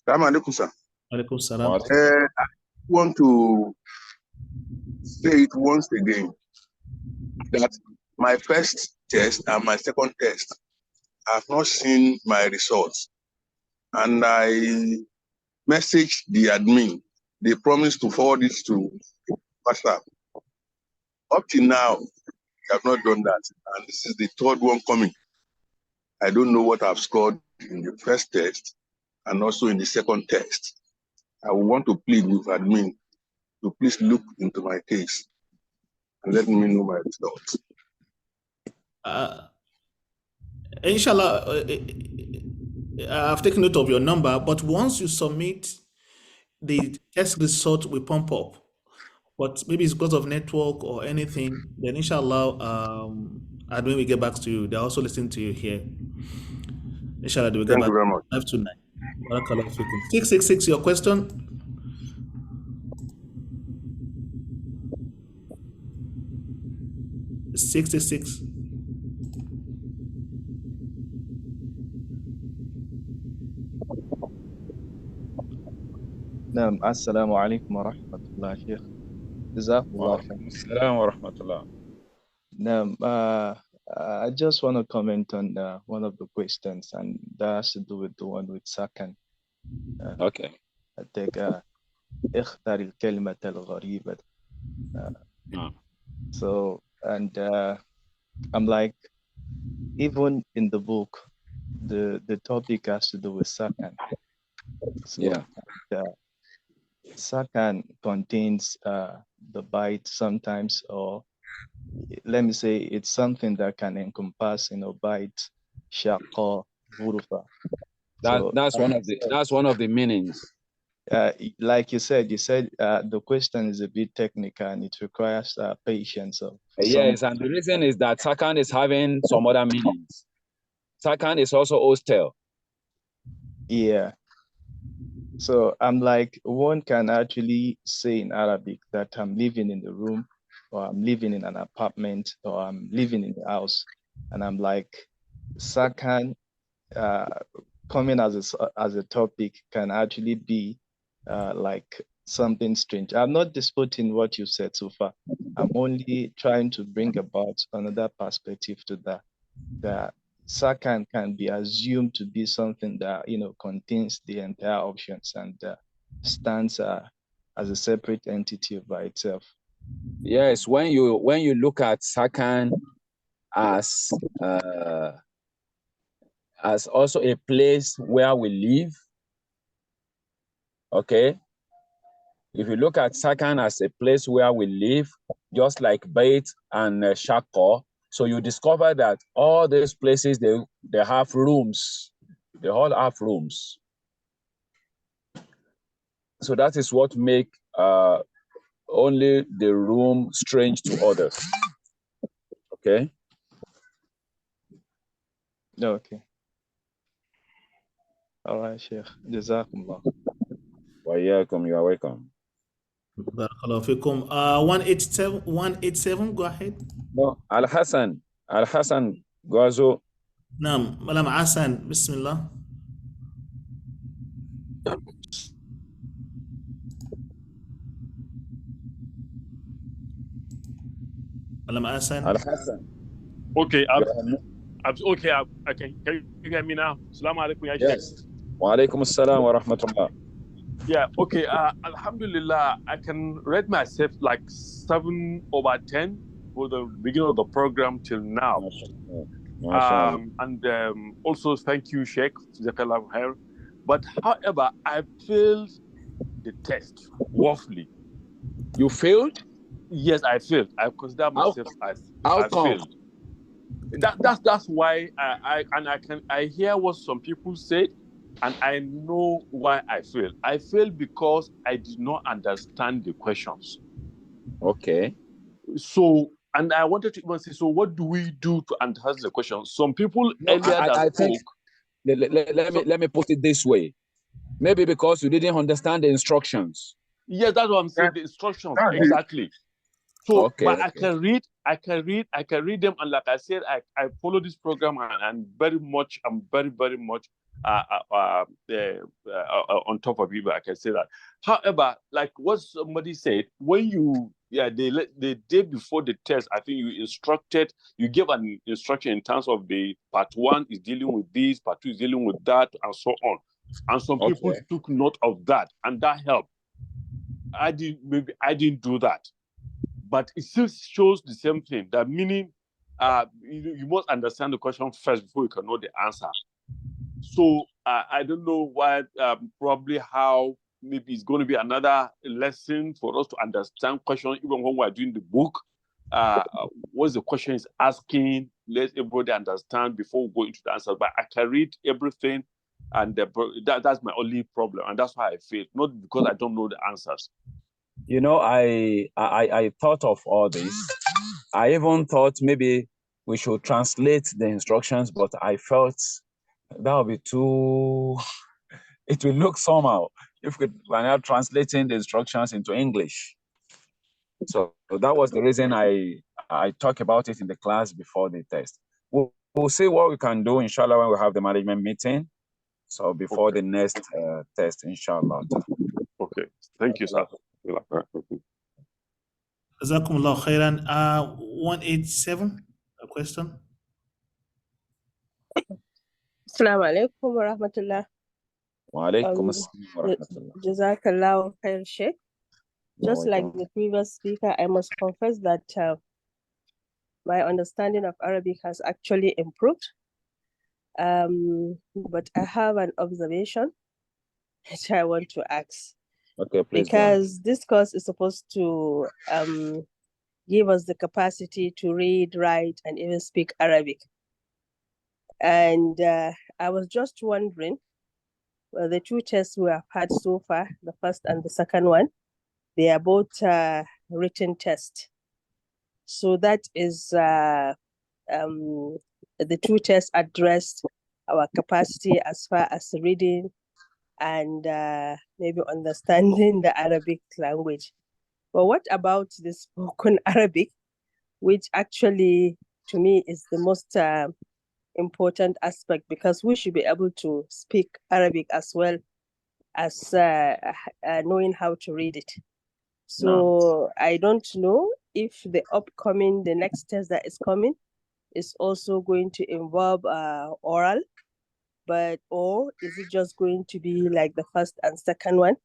Assalamu alaikum, sir. Alaikum salam. I want to say it once again that my first test and my second test, I have not seen my results. And I messaged the admin. They promised to forward it to WhatsApp. Up till now, they have not done that. And this is the third one coming. I don't know what I've scored in the first test and also in the second test. I want to plead with admin to please look into my case and let me know my results. Inshallah, I've taken note of your number, but once you submit, the test result will pump up. But maybe it's because of network or anything, then inshallah, admin will get back to you. They're also listening to you here. Inshallah, they will get Thank back. you very much. 529. 666, your question? $66. نعم السلام عليكم ورحمة الله شيخ جزاكم الله خير. السلام ورحمة الله. نعم I just want to comment on one of the questions, and that has to do with the one with second. Okay. I think اختر الكلمة الغريبة. So, and I'm like, even in the book, the topic has to do with second. So, yeah. Sakan contains the bite sometimes, or let me say it's something that can encompass, bite, shaqqa, ghurfa. That's one of the meanings. Like you said the question is a bit technical and it requires patience. Yes, and the reason is that Sakan is having some other meanings. Sakan is also hostel. Yeah. So I'm like, one can actually say in Arabic that I'm living in the room, or I'm living in an apartment, or I'm living in a house, and I'm like, Sakan coming as a topic can actually be like something strange. I'm not disputing what you said so far. I'm only trying to bring about another perspective to that. That Sakan can be assumed to be something that contains the entire options and stands as a separate entity by itself. Yes, when you look at Sakan as also a place where we live, okay. If you look at Sakan as a place where we live, just like Bait and Shako, so you discover that all these places, they have rooms. They all have rooms. So that is what make only the room strange to others. Okay? Okay. All right, Sheikh. Jazakumullah. Welcome. You are welcome. 187, go ahead. No, Al-Hassan, Gwazo. Naam, Malam Hassan, Bismillah. Malam Hassan. Al-Hassan. Okay, okay. Can you hear me now? Assalamu alaikum, ya Sheikh. Yes. Wa alaikum assalam wa rahmatullah. Yeah, okay. Alhamdulillah, I can rate myself like 7/10 for the beginning of the program till now. And also thank you, Sheikh. But however, I failed the test woefully. You failed? Yes, I failed. I consider myself as failed. That's why I hear what some people said, and I know why I failed. I failed because I did not understand the questions. Okay. So, and I wanted to even say, so what do we do to understand the questions? Some people earlier that spoke. Let me put it this way. Maybe because you didn't understand the instructions. Yes, that's what I'm saying. The instructions, exactly. So, okay, but I can read them, and like I said, I follow this program, and I'm very much on top of it. I can say that. However, like what somebody said, when the day before the test, I think you gave an instruction in terms of the part 1 is dealing with this, part 2 is dealing with that, and so on. And some people took note of that, and that helped. I didn't do that. But it still shows the same thing, that meaning you must understand the question first before you can know the answer. So I don't know why, probably how maybe it's going to be another lesson for us to understand questions even when we're doing the book. What the question is asking, let everybody understand before we go into the answer. But I can read everything, and that's my only problem. And that's why I failed, not because I don't know the answers. You know, I thought of all this. I even thought maybe we should translate the instructions, but I felt that would be too, it will look somehow if we're not translating the instructions into English. So that was the reason I talked about it in the class before the test. We'll see what we can do, inshallah, when we have the management meeting. So before the next test, inshallah. Okay, thank you, sir. Jazakumullah khairan. 187, a question. Assalamu alaikum wa rahmatullah. Wa alaikum assalam wa rahmatullah. Jazakallah khair, Sheikh. Just like the previous speaker, I must confess that my understanding of Arabic has actually improved. But I have an observation which I want to ask. Okay, please. Because this course is supposed to give us the capacity to read, write, and even speak Arabic. And I was just wondering, the 2 tests we have had so far, the first and the second one, they are both written tests. So that is the 2 tests addressed our capacity as far as reading and maybe understanding the Arabic language. But what about the spoken Arabic, which actually, to me, is the most important aspect, because we should be able to speak Arabic as well as knowing how to read it. So I don't know if the next test that is coming is also going to involve oral, or is it just going to be like the first and second one?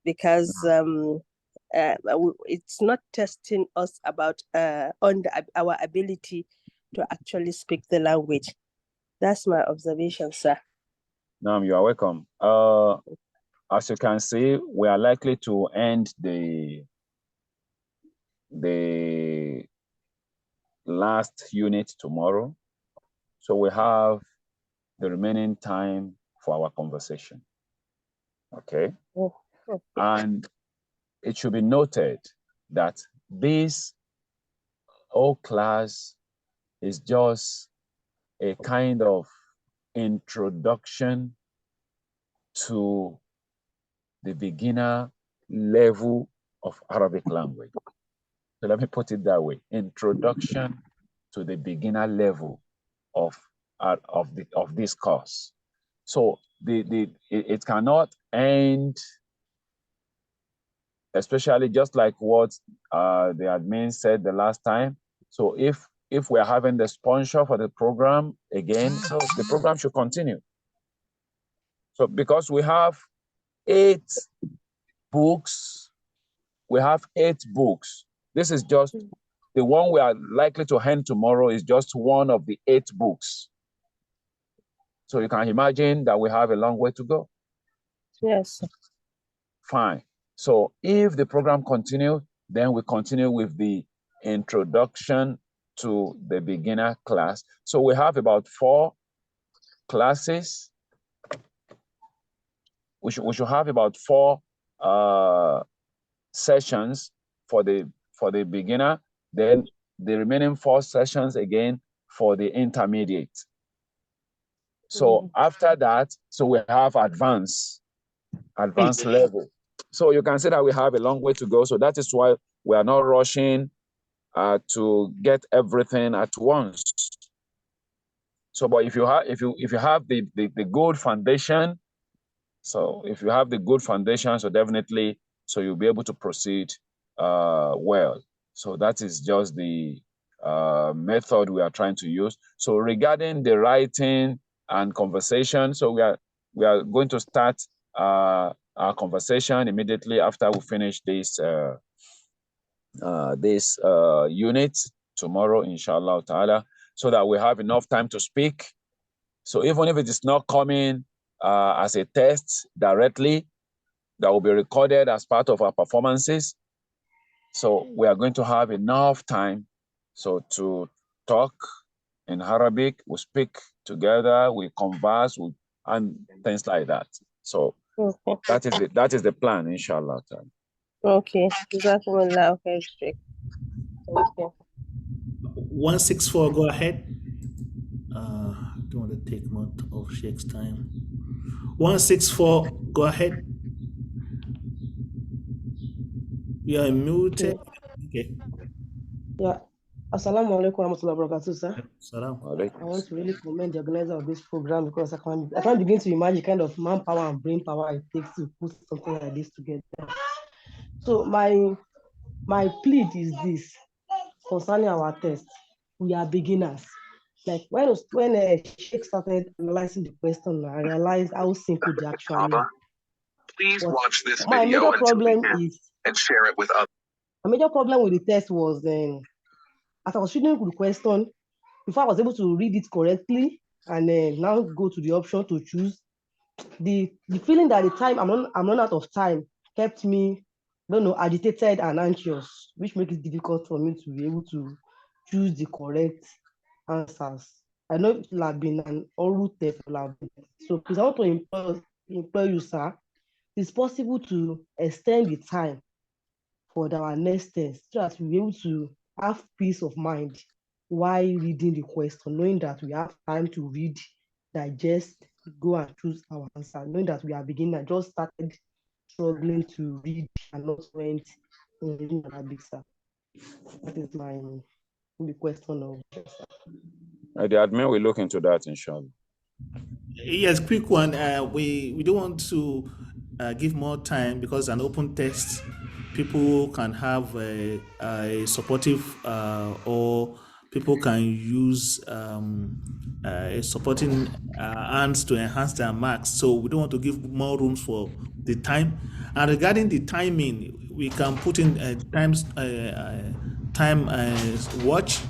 Because it's not testing us about our ability to actually speak the language. That's my observation, sir. No, you are welcome. As you can see, we are likely to end the last unit tomorrow. So we have the remaining time for our conversation. Okay? And it should be noted that this whole class is just a kind of introduction to the beginner level of Arabic language. So let me put it that way: introduction to the beginner level of this course. So it cannot end, especially just like what the admin said the last time. So if we're having the sponsor for the program again, so the program should continue. So because we have 8 books, This is just the one we are likely to hand tomorrow is just one of the 8 books. So you can imagine that we have a long way to go. Yes. Fine. So if the program continues, then we continue with the introduction to the beginner class. So we have about 4 classes. We should have about 4 sessions for the beginner, then the remaining 4 sessions again for the intermediate. So after that, so we have advanced level. So you can see that we have a long way to go. So that is why we are not rushing to get everything at once. So, but if you have the good foundation, so definitely, so you'll be able to proceed well. So that is just the method we are trying to use. So regarding the writing and conversation, so we are going to start our conversation immediately after we finish this unit tomorrow, inshallah ta'ala, so that we have enough time to speak. So even if it is not coming as a test directly, that will be recorded as part of our performances. So we are going to have enough time so to talk in Arabic, we speak together, we converse, and things like that. So that is the plan, inshallah. Okay. Jazakumullah khair, Sheikh. Thank you. 164, go ahead. I don't want to take much of Sheikh's time. 164, go ahead. You are muted. Okay. Yeah. Assalamu alaikum warahmatullahi wabarakatuh, sir. Salam. I want to really commend the organizer of this program, because I can't begin to imagine the kind of manpower and brain power it takes to put something like this together. So my plea is this concerning our test. We are beginners. Like when Sheikh started analyzing the question, I realized how simple the actually is. Please watch this My video major until the problem end is and share it with others. my major problem with the test was as I was reading the question, before I was able to read it correctly and now go to the option to choose, the feeling that the time I'm not out of time kept me, agitated and anxious, which makes it difficult for me to be able to choose the correct answers. I know it will have been an oral test. So please, I want to implore you, sir, it's possible to extend the time for our next test so that we'll be able to have peace of mind while reading the question, knowing that we have time to read, digest, go and choose our answer, knowing that we are beginning, just started struggling to read and not went in Arabic, sir. That is my question of sir. The admin will look into that, inshallah. Yes, quick one. We don't want to give more time because an open test, people can have a supportive or people can use a supporting hands to enhance their marks. So we don't want to give more rooms for the time. And regarding the timing, we can put in time watch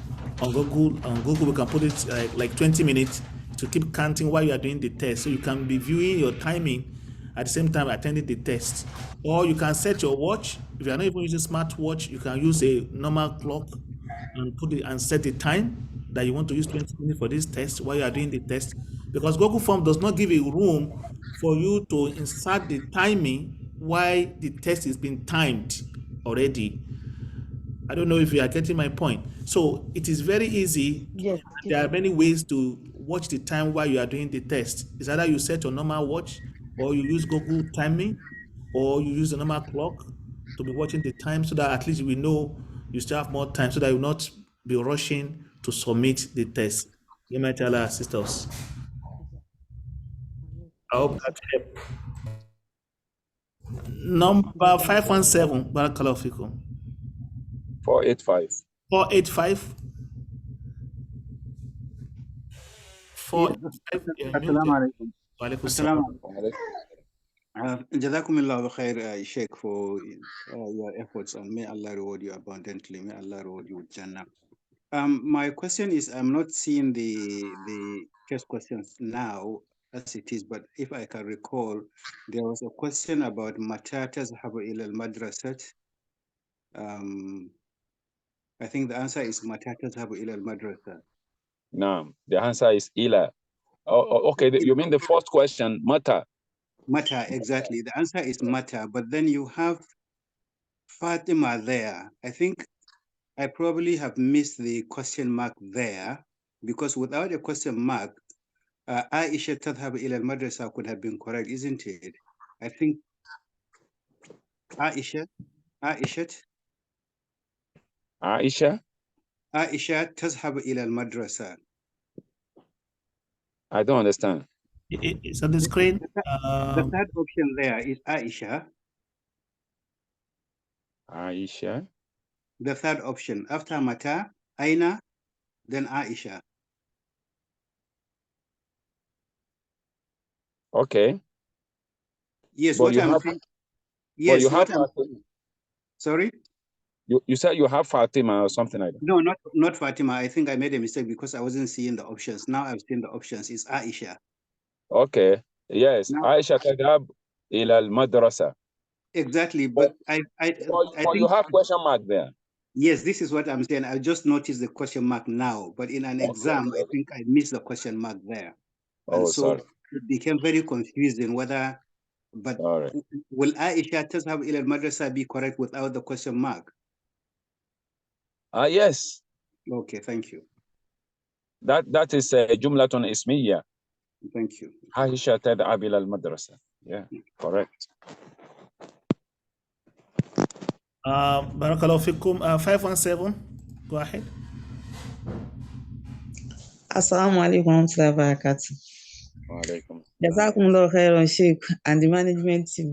on Google. On Google, we can put it like 20 minutes to keep counting while you are doing the test. So you can be viewing your timing at the same time attending the test. Or you can set your watch. If you are not even using smartwatch, you can use a normal clock and put it and set the time that you want to use 20 minutes for this test while you are doing the test. Because Google Form does not give a room for you to insert the timing while the test is being timed already. I don't know if you are getting my point. So it is very easy. Yes. There are many ways to watch the time while you are doing the test. It's either you set your normal watch, or you use Google timing, or you use a normal clock to be watching the time so that at least we know you still have more time so that you will not be rushing to submit the test. You might tell our sisters. I hope that helped. Number 517, Barakallahu Fikum. 485. 485. 485. السلام عليكم. وعليكم السلام السلام. عليكم. جزاكم الله خير Sheikh for your efforts, and may Allah reward you abundantly. May Allah reward you with Jannah. My question is, I'm not seeing the first questions now as it is, but if I can recall, there was a question about متى تذهب إلى المدرسة. I think the answer is متى تذهب إلى المدرسة. No, the answer is ila. Okay, you mean the first question, mata? Mata, exactly. The answer is mata, but then you have Fatima there. I think I probably have missed the question mark there, because without a question mark, Aisha تذهب إلى المدرسة could have been correct, isn't it? I think Aisha تذهب إلى المدرسة. I don't understand. It's on the screen. The third option there is Aisha. Aisha. The third option after Mata, Aina, then Aisha. Okay. Yes, but what I'm saying. Yes, what I'm saying. Sorry? You said you have Fatima or something like that. No, not Fatima. I think I made a mistake because I wasn't seeing the options. Now I've seen the options. It's Aisha. Okay. Yes. Now, Aisha تذهب إلى المدرسة. Exactly, but I think you have question mark there. Yes, this is what I'm saying. I just noticed the question mark now, but in an exam, I think I missed the question mark there. And so sorry. it became very confusing whether, but will Aisha تذهب إلى المدرسة be correct without the question mark? Yes. Okay, thank you. That is جملة اسمية. Thank you. Aisha تذهب إلى المدرسة. Yeah, correct. Barakallahu Fikum. 517. Go ahead. Assalamu alaikum warahmatullahi wabarakatuh. Jazakumullah khairan, Sheikh, and the management team.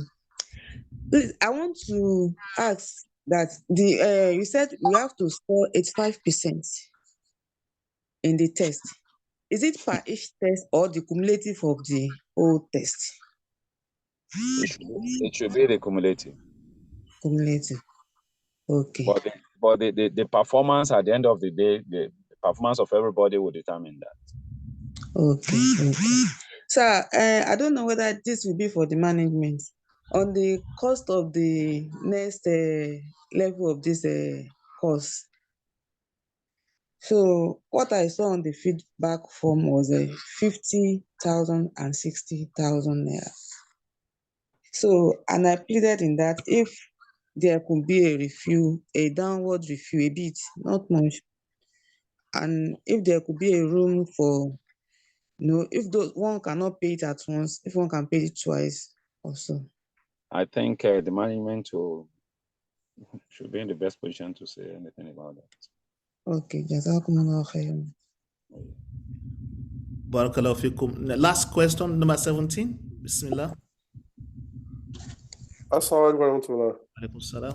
Please, I want to ask that you said we have to score 85% in the test. Is it per each test or the cumulative of the whole test? It should be the cumulative. Cumulative. Okay. But the performance at the end of the day, the performance of everybody will determine that. Okay. So I don't know whether this will be for the management. On the cost of the next level of this course. So what I saw on the feedback form was 50,000 and 60,000 naira. So, and I pleaded in that if there could be a downward review, a bit, not much, and if there could be a room for, if one cannot pay it at once, if one can pay it twice also. I think the management will should be in the best position to say anything about that. Okay, Jazakumullah khairan. Barakallahu fikum. Last question, number 17. Bismillah. Assalamu alaikum. Alaikum salam.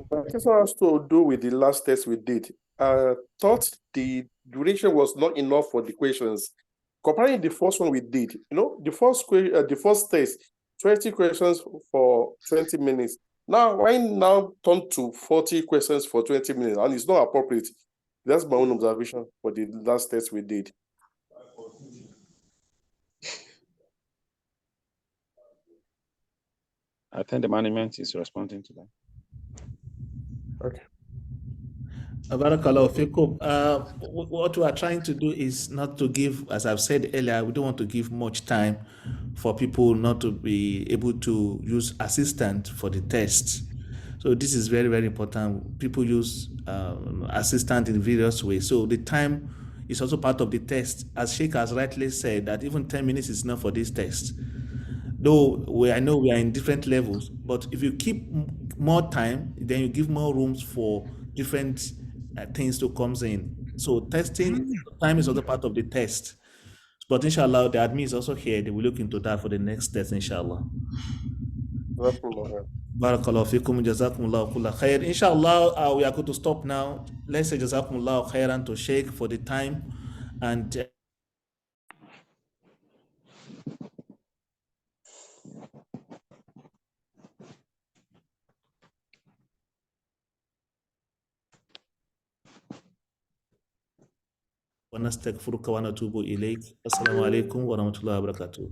My question has to do with the last test we did. I thought the duration was not enough for the questions. Comparing the first one we did, the first test, 20 questions for 20 minutes. Now, why now turn to 40 questions for 20 minutes? And it's not appropriate. That's my own observation for the last test we did. I think the management is responding to that. Okay. Barakallahu fikum. What we are trying to do is not to give, as I've said earlier, we don't want to give much time for people not to be able to use assistant for the test. So this is very, very important. People use assistant in various ways. So the time is also part of the test. As Sheikh has rightly said, that even 10 minutes is enough for this test. Though I know we are in different levels, but if you keep more time, then you give more rooms for different things to come in. So testing time is also part of the test. But inshallah, the admin is also here. They will look into that for the next test, inshallah. Barakallahu fikum, jazakumullahu kulla khair. Inshallah, we are going to stop now. Let's say jazakumullahu khairan to Sheikh for the time and ونستغفرك ونتوب إليك. السلام عليكم ورحمة الله وبركاته.